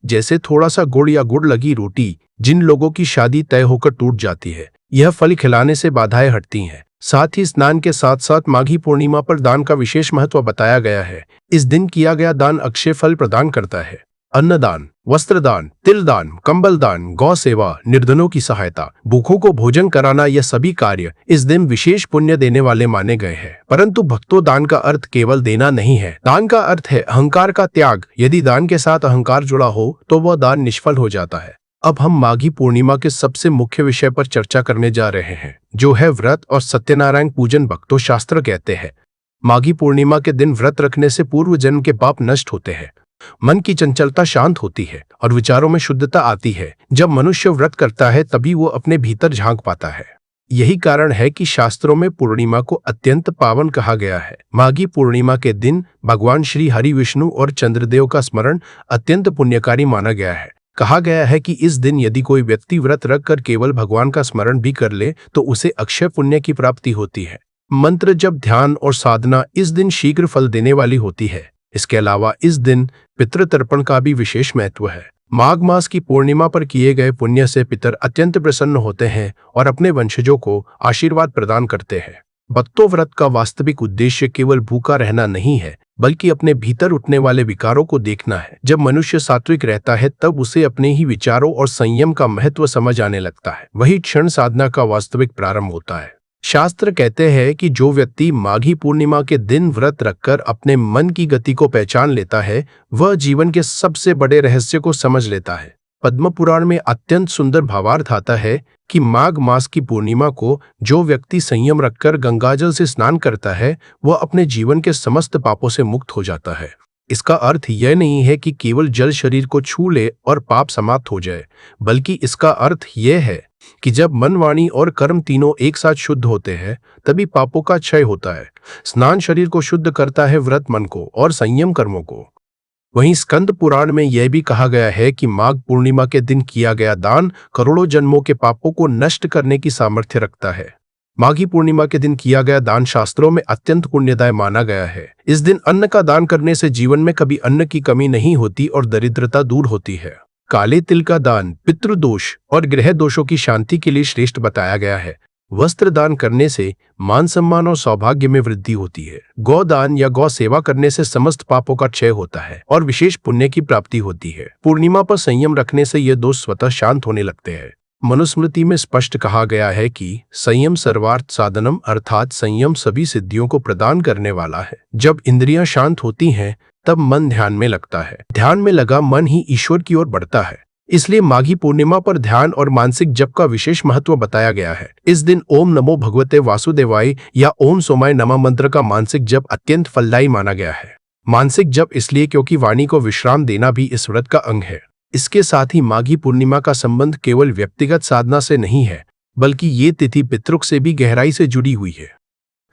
जैसे थोड़ा सा गुड़ या गुड़ लगी रोटी। जिन लोगों की शादी तय होकर टूट जाती है, यह फल खिलाने से बाधाएं हटती हैं। साथ ही स्नान के साथ साथ माघी पूर्णिमा पर दान का विशेष महत्व बताया गया है। इस दिन किया गया दान अक्षय फल प्रदान करता है। अन्नदान, वस्त्रदान, तिलदान, कंबल दान, गौ सेवा, निर्धनों की सहायता, भूखों को भोजन कराना, यह सभी कार्य इस दिन विशेष पुण्य देने वाले माने गए हैं। परंतु भक्तों, दान का अर्थ केवल देना नहीं है। दान का अर्थ है अहंकार का त्याग। यदि दान के साथ अहंकार जुड़ा हो तो वह दान निष्फल हो जाता है। अब हम माघी पूर्णिमा के सबसे मुख्य विषय पर चर्चा करने जा रहे हैं, जो है व्रत और सत्यनारायण पूजन। भक्तों, शास्त्र कहते हैं माघी पूर्णिमा के दिन व्रत रखने से पूर्व जन्म के पाप नष्ट होते हैं, मन की चंचलता शांत होती है और विचारों में शुद्धता आती है। जब मनुष्य व्रत करता है तभी वो अपने भीतर झांक पाता है। यही कारण है कि शास्त्रों में पूर्णिमा को अत्यंत पावन कहा गया है। माघी पूर्णिमा के दिन भगवान श्री हरि, विष्णु और चंद्रदेव का स्मरण अत्यंत पुण्यकारी माना गया है। कहा गया है कि इस दिन यदि कोई व्यक्ति व्रत रखकर केवल भगवान का स्मरण भी कर ले तो उसे अक्षय पुण्य की प्राप्ति होती है। मंत्र जप, ध्यान और साधना इस दिन शीघ्र फल देने वाली होती है। इसके अलावा इस दिन पितृतर्पण का भी विशेष महत्व है। माघ मास की पूर्णिमा पर किए गए पुण्य से पितर अत्यंत प्रसन्न होते हैं और अपने वंशजों को आशीर्वाद प्रदान करते हैं। भक्तों, व्रत का वास्तविक उद्देश्य केवल भूखा रहना नहीं है, बल्कि अपने भीतर उठने वाले विकारों को देखना है। जब मनुष्य सात्विक रहता है तब उसे अपने ही विचारों और संयम का महत्व समझ आने लगता है। वही क्षण साधना का वास्तविक प्रारंभ होता है। शास्त्र कहते हैं कि जो व्यक्ति माघी पूर्णिमा के दिन व्रत रखकर अपने मन की गति को पहचान लेता है, वह जीवन के सबसे बड़े रहस्य को समझ लेता है। पद्म पुराण में अत्यंत सुंदर भावार्थ आता है कि माघ मास की पूर्णिमा को जो व्यक्ति संयम रखकर गंगाजल से स्नान करता है, वह अपने जीवन के समस्त पापों से मुक्त हो जाता है। इसका अर्थ यह नहीं है कि केवल जल शरीर को छू ले और पाप समाप्त हो जाए, बल्कि इसका अर्थ यह है कि जब मन, वाणी और कर्म तीनों एक साथ शुद्ध होते हैं तभी पापों का क्षय होता है। स्नान शरीर को शुद्ध करता है, व्रत मन को और संयम कर्मों को। वहीं स्कंद पुराण में यह भी कहा गया है कि माघ पूर्णिमा के दिन किया गया दान करोड़ों जन्मों के पापों को नष्ट करने की सामर्थ्य रखता है। माघी पूर्णिमा के दिन किया गया दान शास्त्रों में अत्यंत पुण्यदाय माना गया है। इस दिन अन्न का दान करने से जीवन में कभी अन्न की कमी नहीं होती और दरिद्रता दूर होती है। काले तिल का दान पितृदोष और ग्रह दोषों की शांति के लिए श्रेष्ठ बताया गया है। वस्त्र दान करने से मान सम्मान और सौभाग्य में वृद्धि होती है। गौ दान या गौ सेवा करने से समस्त पापों का क्षय होता है और विशेष पुण्य की प्राप्ति होती है। पूर्णिमा पर संयम रखने से ये दोष स्वतः शांत होने लगते हैं। मनुस्मृति में स्पष्ट कहा गया है कि संयम सर्वार्थ साधनम, अर्थात संयम सभी सिद्धियों को प्रदान करने वाला है। जब इंद्रियां शांत होती हैं तब मन ध्यान में लगता है। ध्यान में लगा मन ही ईश्वर की ओर बढ़ता है। इसलिए माघी पूर्णिमा पर ध्यान और मानसिक जप का विशेष महत्व बताया गया है। इस दिन ओम नमो भगवते वासुदेवाय या ओम सोमाय नमः मंत्र का मानसिक जप अत्यंत फलदायी माना गया है। मानसिक जप इसलिए क्योंकि वाणी को विश्राम देना भी इस व्रत का अंग है। इसके साथ ही माघी पूर्णिमा का संबंध केवल व्यक्तिगत साधना से नहीं है, बल्कि ये तिथि पितृक से भी गहराई से जुड़ी हुई है।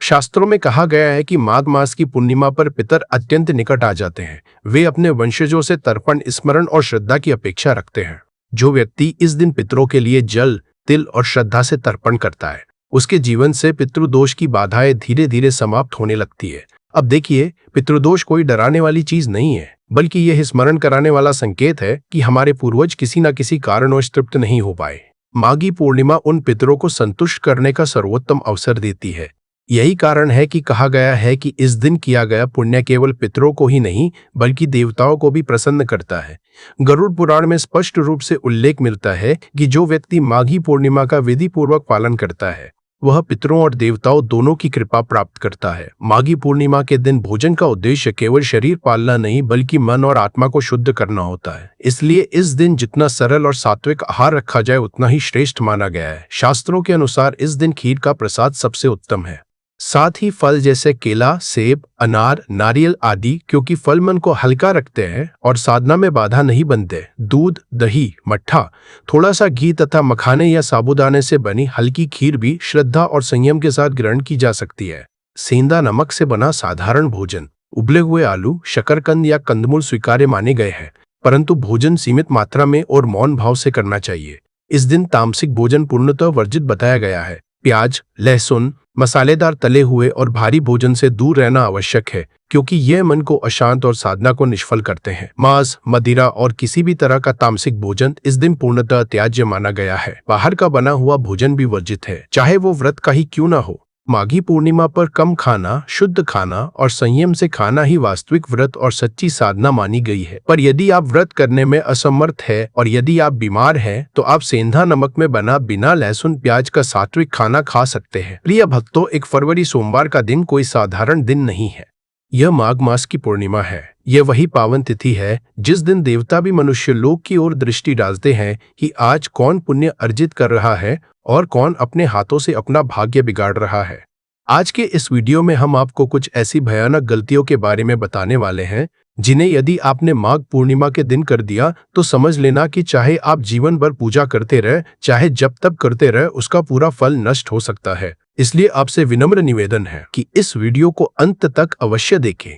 शास्त्रों में कहा गया है कि माघ मास की पूर्णिमा पर पितर अत्यंत निकट आ जाते हैं। वे अपने वंशजों से तर्पण, स्मरण और श्रद्धा की अपेक्षा रखते हैं। जो व्यक्ति इस दिन पितरों के लिए जल, तिल और श्रद्धा से तर्पण करता है, उसके जीवन से पितृदोष की बाधाएं धीरे धीरे समाप्त होने लगती है। अब देखिए, पितृदोष कोई डराने वाली चीज नहीं है, बल्कि यह स्मरण कराने वाला संकेत है कि हमारे पूर्वज किसी न किसी कारणवश तृप्त नहीं हो पाए। माघी पूर्णिमा उन पितरों को संतुष्ट करने का सर्वोत्तम अवसर देती है। यही कारण है कि कहा गया है कि इस दिन किया गया पुण्य केवल पितरों को ही नहीं, बल्कि देवताओं को भी प्रसन्न करता है। गरुड़ पुराण में स्पष्ट रूप से उल्लेख मिलता है कि जो व्यक्ति माघी पूर्णिमा का विधि पूर्वक पालन करता है, वह पितरों और देवताओं दोनों की कृपा प्राप्त करता है। माघी पूर्णिमा के दिन भोजन का उद्देश्य केवल शरीर पालना नहीं, बल्कि मन और आत्मा को शुद्ध करना होता है। इसलिए इस दिन जितना सरल और सात्विक आहार रखा जाए, उतना ही श्रेष्ठ माना गया है। शास्त्रों के अनुसार इस दिन खीर का प्रसाद सबसे उत्तम है। साथ ही फल जैसे केला, सेब, अनार, नारियल आदि, क्योंकि फल मन को हल्का रखते हैं और साधना में बाधा नहीं बनते। दूध, दही, मट्ठा, थोड़ा सा घी तथा मखाने या साबूदाने से बनी हल्की खीर भी श्रद्धा और संयम के साथ ग्रहण की जा सकती है। सेंधा नमक से बना साधारण भोजन, उबले हुए आलू, शकरकंद या कंदमूल स्वीकार्य माने गए हैं, परंतु भोजन सीमित मात्रा में और मौन भाव से करना चाहिए। इस दिन तामसिक भोजन पूर्णतः वर्जित बताया गया है। प्याज, लहसुन, मसालेदार तले हुए और भारी भोजन से दूर रहना आवश्यक है, क्योंकि यह मन को अशांत और साधना को निष्फल करते हैं। मांस, मदिरा और किसी भी तरह का तामसिक भोजन इस दिन पूर्णतः त्याज्य माना गया है। बाहर का बना हुआ भोजन भी वर्जित है, चाहे वो व्रत का ही क्यों ना हो। माघी पूर्णिमा पर कम खाना, शुद्ध खाना और संयम से खाना ही वास्तविक व्रत और सच्ची साधना मानी गई है। पर यदि आप व्रत करने में असमर्थ है और यदि आप बीमार हैं, तो आप सेंधा नमक में बना बिना लहसुन प्याज का सात्विक खाना खा सकते हैं। प्रिय भक्तों, 1 फरवरी सोमवार का दिन कोई साधारण दिन नहीं है। यह माघ मास की पूर्णिमा है। यह वही पावन तिथि है जिस दिन देवता भी मनुष्य लोक की ओर दृष्टि डालते हैं कि आज कौन पुण्य अर्जित कर रहा है और कौन अपने हाथों से अपना भाग्य बिगाड़ रहा है। आज के इस वीडियो में हम आपको कुछ ऐसी भयानक गलतियों के बारे में बताने वाले हैं जिन्हें यदि आपने माघ पूर्णिमा के दिन कर दिया तो समझ लेना कि चाहे आप जीवन भर पूजा करते रहे, चाहे जब तक करते रहे, उसका पूरा फल नष्ट हो सकता है। इसलिए आपसे विनम्र निवेदन है कि इस वीडियो को अंत तक अवश्य देखें।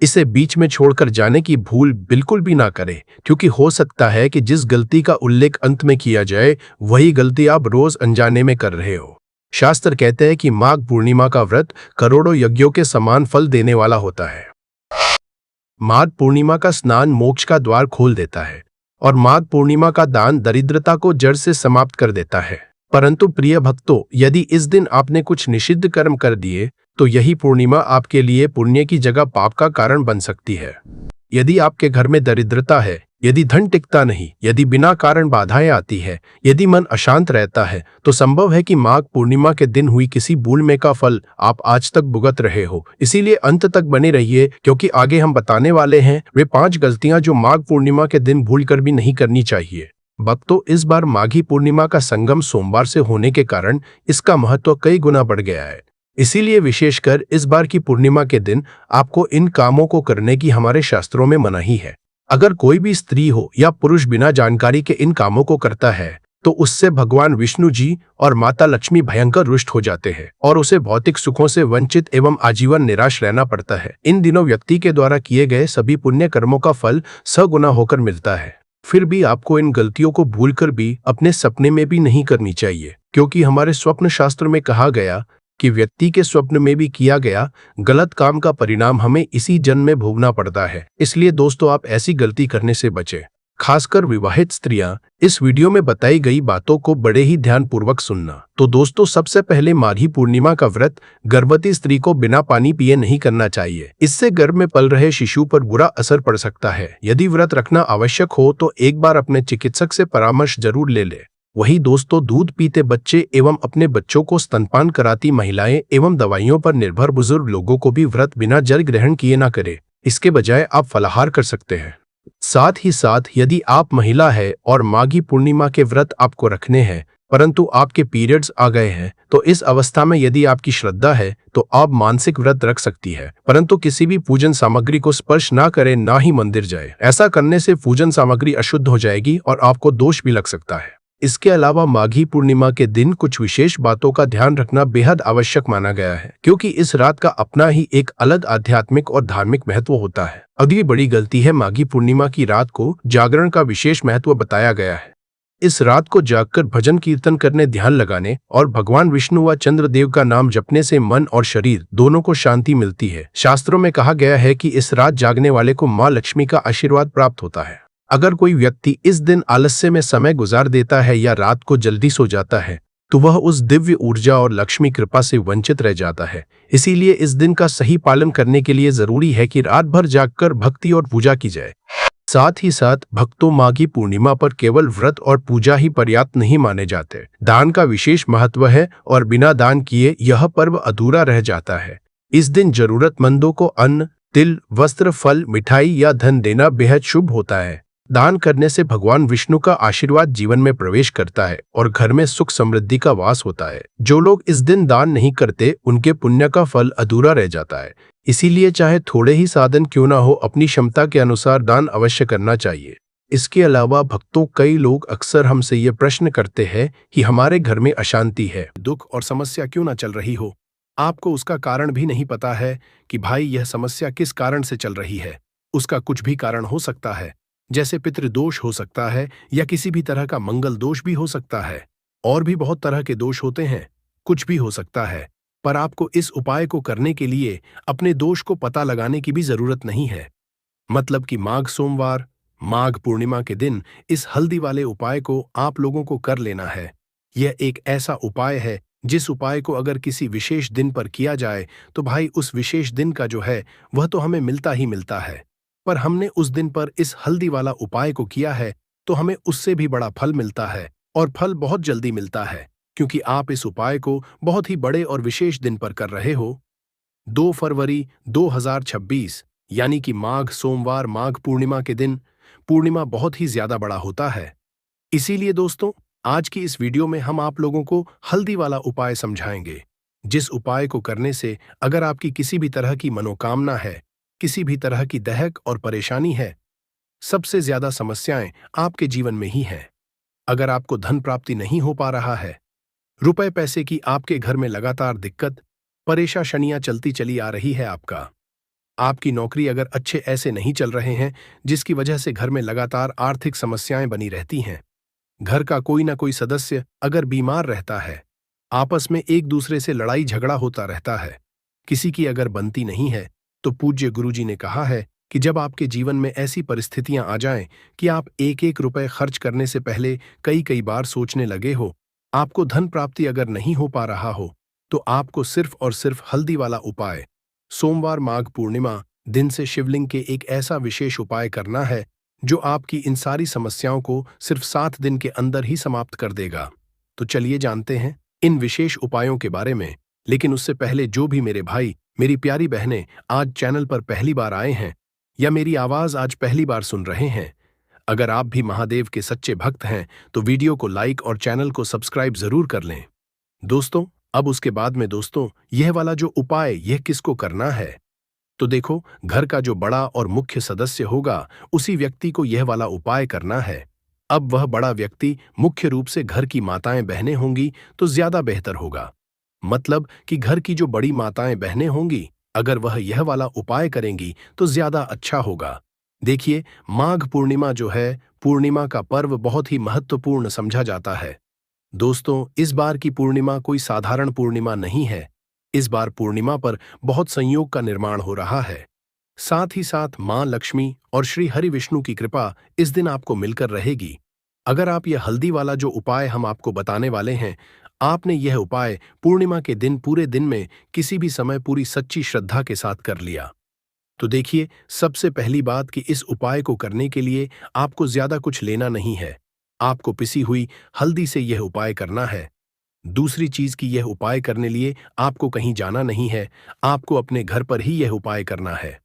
इसे बीच में छोड़कर जाने की भूल बिल्कुल भी ना करें, क्योंकि हो सकता है कि जिस गलती का उल्लेख अंत में किया जाए, वही गलती आप रोज अनजाने में कर रहे हो। शास्त्र कहते हैं कि माघ पूर्णिमा का व्रत करोड़ों यज्ञों के समान फल देने वाला होता है। माघ पूर्णिमा का स्नान मोक्ष का द्वार खोल देता है और माघ पूर्णिमा का दान दरिद्रता को जड़ से समाप्त कर देता है। परंतु प्रिय भक्तों, यदि इस दिन आपने कुछ निषिद्ध कर्म कर दिए, तो यही पूर्णिमा आपके लिए पुण्य की जगह पाप का कारण बन सकती है। यदि आपके घर में दरिद्रता है, यदि धन टिकता नहीं, यदि बिना कारण बाधाएं आती है, यदि मन अशांत रहता है, तो संभव है कि माघ पूर्णिमा के दिन हुई किसी भूल में का फल आप आज तक भुगत रहे हो। इसीलिए अंत तक बने रहिए, क्योंकि आगे हम बताने वाले हैं वे 5 गलतियां जो माघ पूर्णिमा के दिन भूलकर भी नहीं करनी चाहिए। भक्तों, इस बार माघी पूर्णिमा का संगम सोमवार से होने के कारण इसका महत्व कई गुना बढ़ गया है। इसीलिए विशेषकर इस बार की पूर्णिमा के दिन आपको इन कामों को करने की हमारे शास्त्रों में मनाही है। अगर कोई भी स्त्री हो या पुरुष बिना जानकारी के इन कामों को करता है, तो उससे भगवान विष्णु जी और माता लक्ष्मी भयंकर रुष्ट हो जाते हैं और उसे भौतिक सुखों से वंचित एवं आजीवन निराश रहना पड़ता है। इन दिनों व्यक्ति के द्वारा किए गए सभी पुण्य कर्मों का फल सगुना होकर मिलता है। फिर भी आपको इन गलतियों को भूलकर भी अपने सपने में भी नहीं करनी चाहिए, क्योंकि हमारे स्वप्न शास्त्र में कहा गया कि व्यक्ति के स्वप्न में भी किया गया गलत काम का परिणाम हमें इसी जन्म में भोगना पड़ता है। इसलिए दोस्तों, आप ऐसी गलती करने से बचें। खासकर विवाहित स्त्रियां इस वीडियो में बताई गई बातों को बड़े ही ध्यानपूर्वक सुनना। तो दोस्तों, सबसे पहले माघी पूर्णिमा का व्रत गर्भवती स्त्री को बिना पानी पिए नहीं करना चाहिए। इससे गर्भ में पल रहे शिशु पर बुरा असर पड़ सकता है। यदि व्रत रखना आवश्यक हो तो एक बार अपने चिकित्सक से परामर्श जरूर ले ले। वही दोस्तों, दूध पीते बच्चे एवं अपने बच्चों को स्तनपान कराती महिलाएं एवं दवाइयों पर निर्भर बुजुर्ग लोगों को भी व्रत बिना जल ग्रहण किए ना करें। इसके बजाय आप फलाहार कर सकते हैं। साथ ही साथ यदि आप महिला है और माघी पूर्णिमा के व्रत आपको रखने हैं, परंतु आपके पीरियड्स आ गए हैं, तो इस अवस्था में यदि आपकी श्रद्धा है तो आप मानसिक व्रत रख सकती है, परंतु किसी भी पूजन सामग्री को स्पर्श ना करें, ना ही मंदिर जाए। ऐसा करने से पूजन सामग्री अशुद्ध हो जाएगी और आपको दोष भी लग सकता है। इसके अलावा माघी पूर्णिमा के दिन कुछ विशेष बातों का ध्यान रखना बेहद आवश्यक माना गया है, क्योंकि इस रात का अपना ही एक अलग आध्यात्मिक और धार्मिक महत्व होता है। अगली बड़ी गलती है, माघी पूर्णिमा की रात को जागरण का विशेष महत्व बताया गया है। इस रात को जागकर भजन कीर्तन करने, ध्यान लगाने और भगवान विष्णु व चंद्रदेव का नाम जपने से मन और शरीर दोनों को शांति मिलती है। शास्त्रों में कहा गया है कि इस रात जागने वाले को मां लक्ष्मी का आशीर्वाद प्राप्त होता है। अगर कोई व्यक्ति इस दिन आलस्य में समय गुजार देता है या रात को जल्दी सो जाता है तो वह उस दिव्य ऊर्जा और लक्ष्मी कृपा से वंचित रह जाता है। इसीलिए इस दिन का सही पालन करने के लिए जरूरी है कि रात भर जागकर भक्ति और पूजा की जाए। साथ ही साथ भक्तों, माघी पूर्णिमा पर केवल व्रत और पूजा ही पर्याप्त नहीं माने जाते। दान का विशेष महत्व है और बिना दान किए यह पर्व अधूरा रह जाता है। इस दिन जरूरतमंदों को अन्न, तिल, वस्त्र, फल, मिठाई या धन देना बेहद शुभ होता है। दान करने से भगवान विष्णु का आशीर्वाद जीवन में प्रवेश करता है और घर में सुख समृद्धि का वास होता है। जो लोग इस दिन दान नहीं करते, उनके पुण्य का फल अधूरा रह जाता है। इसीलिए चाहे थोड़े ही साधन क्यों ना हो, अपनी क्षमता के अनुसार दान अवश्य करना चाहिए। इसके अलावा भक्तों, कई लोग अक्सर हमसे ये प्रश्न करते हैं कि हमारे घर में अशांति है, दुख और समस्या क्यों ना चल रही हो। आपको उसका कारण भी नहीं पता है कि भाई यह समस्या किस कारण से चल रही है। उसका कुछ भी कारण हो सकता है, जैसे पितृदोष हो सकता है या किसी भी तरह का मंगल दोष भी हो सकता है। और भी बहुत तरह के दोष होते हैं, कुछ भी हो सकता है। पर आपको इस उपाय को करने के लिए अपने दोष को पता लगाने की भी जरूरत नहीं है। मतलब कि माघ सोमवार, माघ पूर्णिमा के दिन इस हल्दी वाले उपाय को आप लोगों को कर लेना है। यह एक ऐसा उपाय है जिस उपाय को अगर किसी विशेष दिन पर किया जाए तो भाई उस विशेष दिन का जो है वह तो हमें मिलता ही मिलता है। पर हमने उस दिन पर इस हल्दी वाला उपाय को किया है तो हमें उससे भी बड़ा फल मिलता है, और फल बहुत जल्दी मिलता है, क्योंकि आप इस उपाय को बहुत ही बड़े और विशेष दिन पर कर रहे हो। 2 फरवरी 2026 यानी कि माघ सोमवार, माघ पूर्णिमा के दिन पूर्णिमा बहुत ही ज्यादा बड़ा होता है। इसीलिए दोस्तों, आज की इस वीडियो में हम आप लोगों को हल्दी वाला उपाय समझाएंगे, जिस उपाय को करने से अगर आपकी किसी भी तरह की मनोकामना है, किसी भी तरह की दहक और परेशानी है, सबसे ज्यादा समस्याएं आपके जीवन में ही हैं। अगर आपको धन प्राप्ति नहीं हो पा रहा है, रुपए पैसे की आपके घर में लगातार दिक्कत, परेशानियां चलती चली आ रही है, आपकी नौकरी अगर अच्छे ऐसे नहीं चल रहे हैं जिसकी वजह से घर में लगातार आर्थिक समस्याएं बनी रहती हैं, घर का कोई ना कोई सदस्य अगर बीमार रहता है, आपस में एक दूसरे से लड़ाई झगड़ा होता रहता है, किसी की अगर बनती नहीं है, तो पूज्य गुरुजी ने कहा है कि जब आपके जीवन में ऐसी परिस्थितियां आ जाएं कि आप एक एक रुपए खर्च करने से पहले कई कई बार सोचने लगे हो, आपको धन प्राप्ति अगर नहीं हो पा रहा हो, तो आपको सिर्फ और सिर्फ हल्दी वाला उपाय सोमवार माघ पूर्णिमा दिन से शिवलिंग के एक ऐसा विशेष उपाय करना है जो आपकी इन सारी समस्याओं को सिर्फ 7 दिन के अंदर ही समाप्त कर देगा। तो चलिए जानते हैं इन विशेष उपायों के बारे में। लेकिन उससे पहले जो भी मेरे भाई, मेरी प्यारी बहनें आज चैनल पर पहली बार आए हैं या मेरी आवाज आज पहली बार सुन रहे हैं, अगर आप भी महादेव के सच्चे भक्त हैं तो वीडियो को लाइक और चैनल को सब्सक्राइब जरूर कर लें। दोस्तों, अब उसके बाद में दोस्तों, यह वाला जो उपाय यह किसको करना है, तो देखो, घर का जो बड़ा और मुख्य सदस्य होगा उसी व्यक्ति को यह वाला उपाय करना है। अब वह बड़ा व्यक्ति मुख्य रूप से घर की माताएं बहनें होंगी तो ज्यादा बेहतर होगा। मतलब कि घर की जो बड़ी माताएं बहनें होंगी, अगर वह यह वाला उपाय करेंगी तो ज्यादा अच्छा होगा। देखिए, माघ पूर्णिमा जो है, पूर्णिमा का पर्व बहुत ही महत्वपूर्ण समझा जाता है। दोस्तों, इस बार की पूर्णिमा कोई साधारण पूर्णिमा नहीं है। इस बार पूर्णिमा पर बहुत संयोग का निर्माण हो रहा है। साथ ही साथ मां लक्ष्मी और श्री हरि विष्णु की कृपा इस दिन आपको मिलकर रहेगी। अगर आप यह हल्दी वाला जो उपाय हम आपको बताने वाले हैं, आपने यह उपाय पूर्णिमा के दिन पूरे दिन में किसी भी समय पूरी सच्ची श्रद्धा के साथ कर लिया, तो देखिए, सबसे पहली बात कि इस उपाय को करने के लिए आपको ज्यादा कुछ लेना नहीं है। आपको पिसी हुई हल्दी से यह उपाय करना है। दूसरी चीज कि यह उपाय करने लिए आपको कहीं जाना नहीं है, आपको अपने घर पर ही यह उपाय करना है।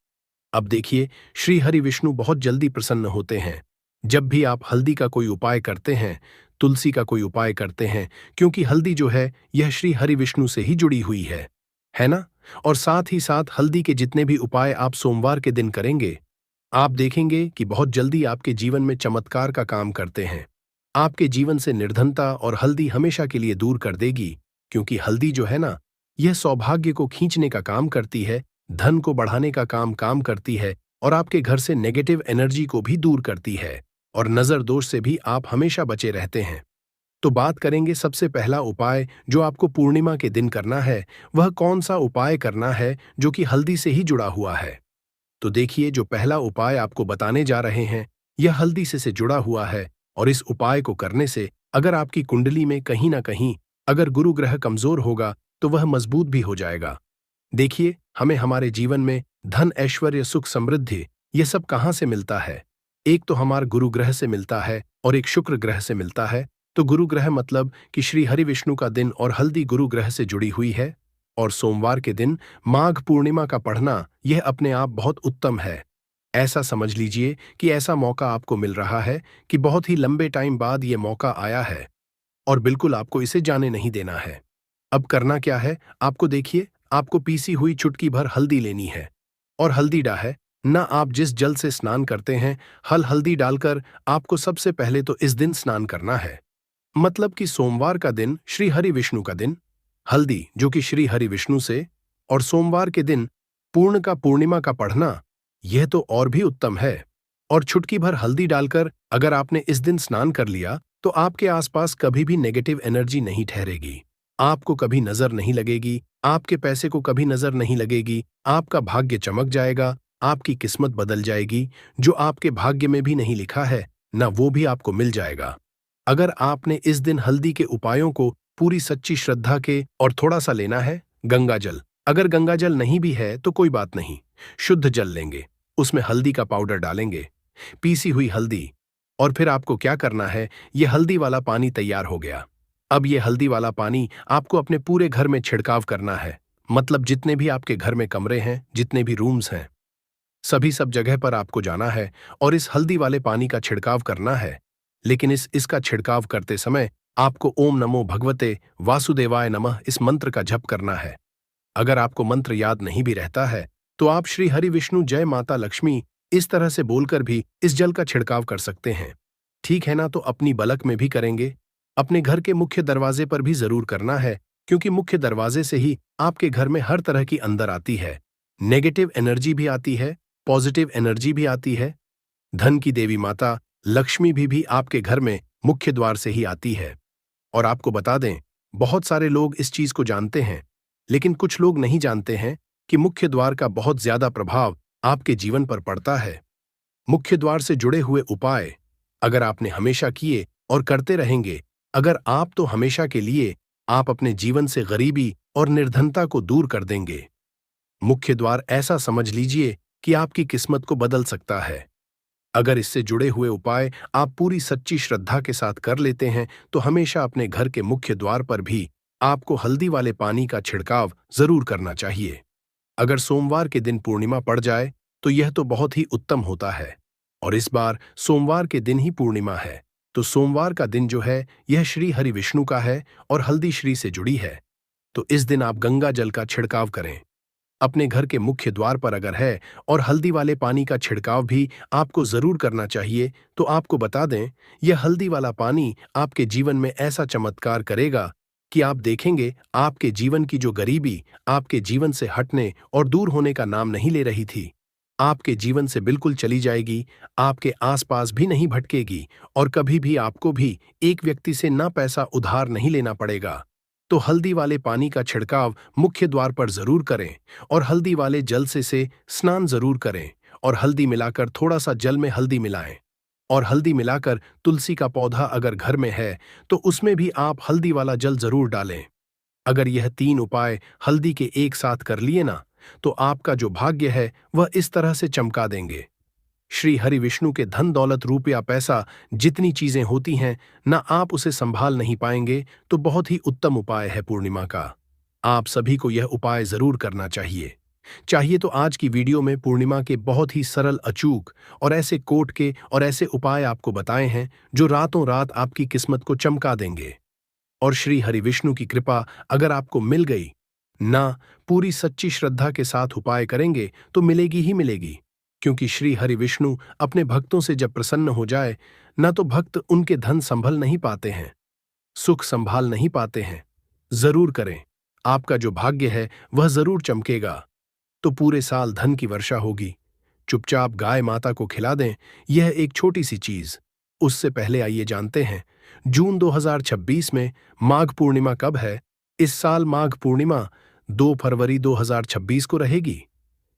अब देखिए, श्री हरि विष्णु बहुत जल्दी प्रसन्न होते हैं। जब भी आप हल्दी का कोई उपाय करते हैं तुलसी का कोई उपाय करते हैं, क्योंकि हल्दी जो है यह श्री हरि विष्णु से ही जुड़ी हुई है ना? और साथ ही साथ हल्दी के जितने भी उपाय आप सोमवार के दिन करेंगे, आप देखेंगे कि बहुत जल्दी आपके जीवन में चमत्कार का काम करते हैं। आपके जीवन से निर्धनता और हल्दी हमेशा के लिए दूर कर देगी, क्योंकि हल्दी जो है ना, यह सौभाग्य को खींचने का काम करती है, धन को बढ़ाने का काम करती है और आपके घर से नेगेटिव एनर्जी को भी दूर करती है और नजर दोष से भी आप हमेशा बचे रहते हैं। तो बात करेंगे सबसे पहला उपाय जो आपको पूर्णिमा के दिन करना है, वह कौन सा उपाय करना है जो कि हल्दी से ही जुड़ा हुआ है। तो देखिए, जो पहला उपाय आपको बताने जा रहे हैं, यह हल्दी से जुड़ा हुआ है और इस उपाय को करने से अगर आपकी कुंडली में कहीं ना कहीं अगर गुरु ग्रह कमजोर होगा तो वह मजबूत भी हो जाएगा। देखिए, हमें हमारे जीवन में धन, ऐश्वर्य, सुख, समृद्धि ये सब कहाँ से मिलता है? एक तो हमारे गुरु ग्रह से मिलता है और एक शुक्र ग्रह से मिलता है। तो गुरु ग्रह मतलब कि श्री हरि विष्णु का दिन और हल्दी गुरु ग्रह से जुड़ी हुई है। और सोमवार के दिन माघ पूर्णिमा का पढ़ना यह अपने आप बहुत उत्तम है। ऐसा समझ लीजिए कि ऐसा मौका आपको मिल रहा है कि बहुत ही लंबे टाइम बाद यह मौका आया है और बिल्कुल आपको इसे जाने नहीं देना है। अब करना क्या है? आपको देखिए, आपको पीसी हुई चुटकी भर हल्दी लेनी है और हल्दी है ना, आप जिस जल से स्नान करते हैं, हल्दी डालकर आपको सबसे पहले तो इस दिन स्नान करना है। मतलब कि सोमवार का दिन श्री हरि विष्णु का दिन, हल्दी जो कि श्री हरि विष्णु से, और सोमवार के दिन पूर्णिमा का पढ़ना, यह तो और भी उत्तम है। और चुटकी भर हल्दी डालकर अगर आपने इस दिन स्नान कर लिया तो आपके आसपास कभी भी नेगेटिव एनर्जी नहीं ठहरेगी, आपको कभी नजर नहीं लगेगी, आपके पैसे को कभी नजर नहीं लगेगी, आपका भाग्य चमक जाएगा, आपकी किस्मत बदल जाएगी। जो आपके भाग्य में भी नहीं लिखा है ना, वो भी आपको मिल जाएगा। अगर आपने इस दिन हल्दी के उपायों को पूरी सच्ची श्रद्धा के और थोड़ा सा लेना है गंगा जल। अगर गंगा जल नहीं भी है तो कोई बात नहीं, शुद्ध जल लेंगे, उसमें हल्दी का पाउडर डालेंगे, पीसी हुई हल्दी, और फिर आपको क्या करना है, यह हल्दी वाला पानी तैयार हो गया। अब यह हल्दी वाला पानी आपको अपने पूरे घर में छिड़काव करना है। मतलब जितने भी आपके घर में कमरे हैं, जितने भी रूम्स हैं, सभी सब जगह पर आपको जाना है और इस हल्दी वाले पानी का छिड़काव करना है। लेकिन इसका छिड़काव करते समय आपको ओम नमो भगवते वासुदेवाय नमः इस मंत्र का जप करना है। अगर आपको मंत्र याद नहीं भी रहता है तो आप श्री हरि विष्णु जय माता लक्ष्मी इस तरह से बोलकर भी इस जल का छिड़काव कर सकते हैं। ठीक है ना? तो अपनी बलक में भी करेंगे, अपने घर के मुख्य दरवाजे पर भी जरूर करना है, क्योंकि मुख्य दरवाजे से ही आपके घर में हर तरह की अंदर आती है, नेगेटिव एनर्जी भी आती है, पॉजिटिव एनर्जी भी आती है। धन की देवी माता लक्ष्मी भी आपके घर में मुख्य द्वार से ही आती है। और आपको बता दें, बहुत सारे लोग इस चीज को जानते हैं, लेकिन कुछ लोग नहीं जानते हैं कि मुख्य द्वार का बहुत ज्यादा प्रभाव आपके जीवन पर पड़ता है। मुख्य द्वार से जुड़े हुए उपाय अगर आपने हमेशा किए और करते रहेंगे, अगर आप तो हमेशा के लिए आप अपने जीवन से गरीबी और निर्धनता को दूर कर देंगे। मुख्य द्वार ऐसा समझ लीजिए कि आपकी किस्मत को बदल सकता है। अगर इससे जुड़े हुए उपाय आप पूरी सच्ची श्रद्धा के साथ कर लेते हैं तो हमेशा अपने घर के मुख्य द्वार पर भी आपको हल्दी वाले पानी का छिड़काव जरूर करना चाहिए। अगर सोमवार के दिन पूर्णिमा पड़ जाए तो यह तो बहुत ही उत्तम होता है, और इस बार सोमवार के दिन ही पूर्णिमा है, तो सोमवार का दिन जो है यह श्री हरि विष्णु का है और हल्दी श्री से जुड़ी है। तो इस दिन आप गंगा जल का छिड़काव करें अपने घर के मुख्य द्वार पर अगर है, और हल्दी वाले पानी का छिड़काव भी आपको जरूर करना चाहिए। तो आपको बता दें, यह हल्दी वाला पानी आपके जीवन में ऐसा चमत्कार करेगा कि आप देखेंगे आपके जीवन की जो गरीबी आपके जीवन से हटने और दूर होने का नाम नहीं ले रही थी, आपके जीवन से बिल्कुल चली जाएगी, आपके आसपास भी नहीं भटकेगी और कभी भी आपको भी एक व्यक्ति से ना पैसा उधार नहीं लेना पड़ेगा। तो हल्दी वाले पानी का छिड़काव मुख्य द्वार पर जरूर करें और हल्दी वाले जल से स्नान जरूर करें, और हल्दी मिलाकर थोड़ा सा जल में हल्दी मिलाएं, और हल्दी मिलाकर तुलसी का पौधा अगर घर में है तो उसमें भी आप हल्दी वाला जल जरूर डालें। अगर यह 3 उपाय हल्दी के एक साथ कर लिए ना, तो आपका जो भाग्य है वह इस तरह से चमका देंगे। श्री हरि विष्णु के धन, दौलत, रुपया, पैसा जितनी चीजें होती हैं ना, आप उसे संभाल नहीं पाएंगे। तो बहुत ही उत्तम उपाय है पूर्णिमा का, आप सभी को यह उपाय जरूर करना चाहिए। चाहिए तो आज की वीडियो में पूर्णिमा के बहुत ही सरल, अचूक और ऐसे कोट के और ऐसे उपाय आपको बताए हैं जो रातों रात आपकी किस्मत को चमका देंगे। और श्री हरि विष्णु की कृपा अगर आपको मिल गई ना, पूरी सच्ची श्रद्धा के साथ उपाय करेंगे तो मिलेगी ही मिलेगी। क्योंकि श्री हरि विष्णु अपने भक्तों से जब प्रसन्न हो जाए ना, तो भक्त उनके धन संभल नहीं पाते हैं, सुख संभाल नहीं पाते हैं। जरूर करें, आपका जो भाग्य है वह जरूर चमकेगा। तो पूरे साल धन की वर्षा होगी। चुपचाप गाय माता को खिला दें, यह एक छोटी सी चीज। उससे पहले आइए जानते हैं, जून 2026 में माघ पूर्णिमा कब है। इस साल माघ पूर्णिमा 2 फरवरी 2026 को रहेगी।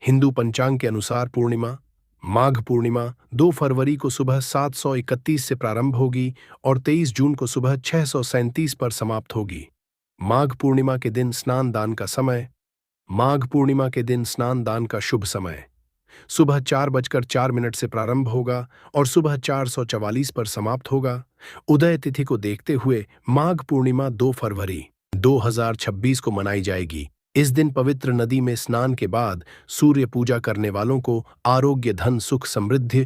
हिंदू पंचांग के अनुसार पूर्णिमा माघ पूर्णिमा 2 फरवरी को सुबह 731 से प्रारंभ होगी और 23 जून को सुबह 637 पर समाप्त होगी। माघ पूर्णिमा के दिन स्नान दान का समय। माघ पूर्णिमा के दिन स्नान दान का शुभ समय सुबह 4:04 से प्रारंभ होगा और सुबह 4:44 पर समाप्त होगा। उदय तिथि को देखते हुए माघ पूर्णिमा 2 फरवरी 2026 को मनाई जाएगी। इस दिन पवित्र नदी में स्नान के बाद सूर्य पूजा करने वालों को आरोग्य, धन, सुख, समृद्धि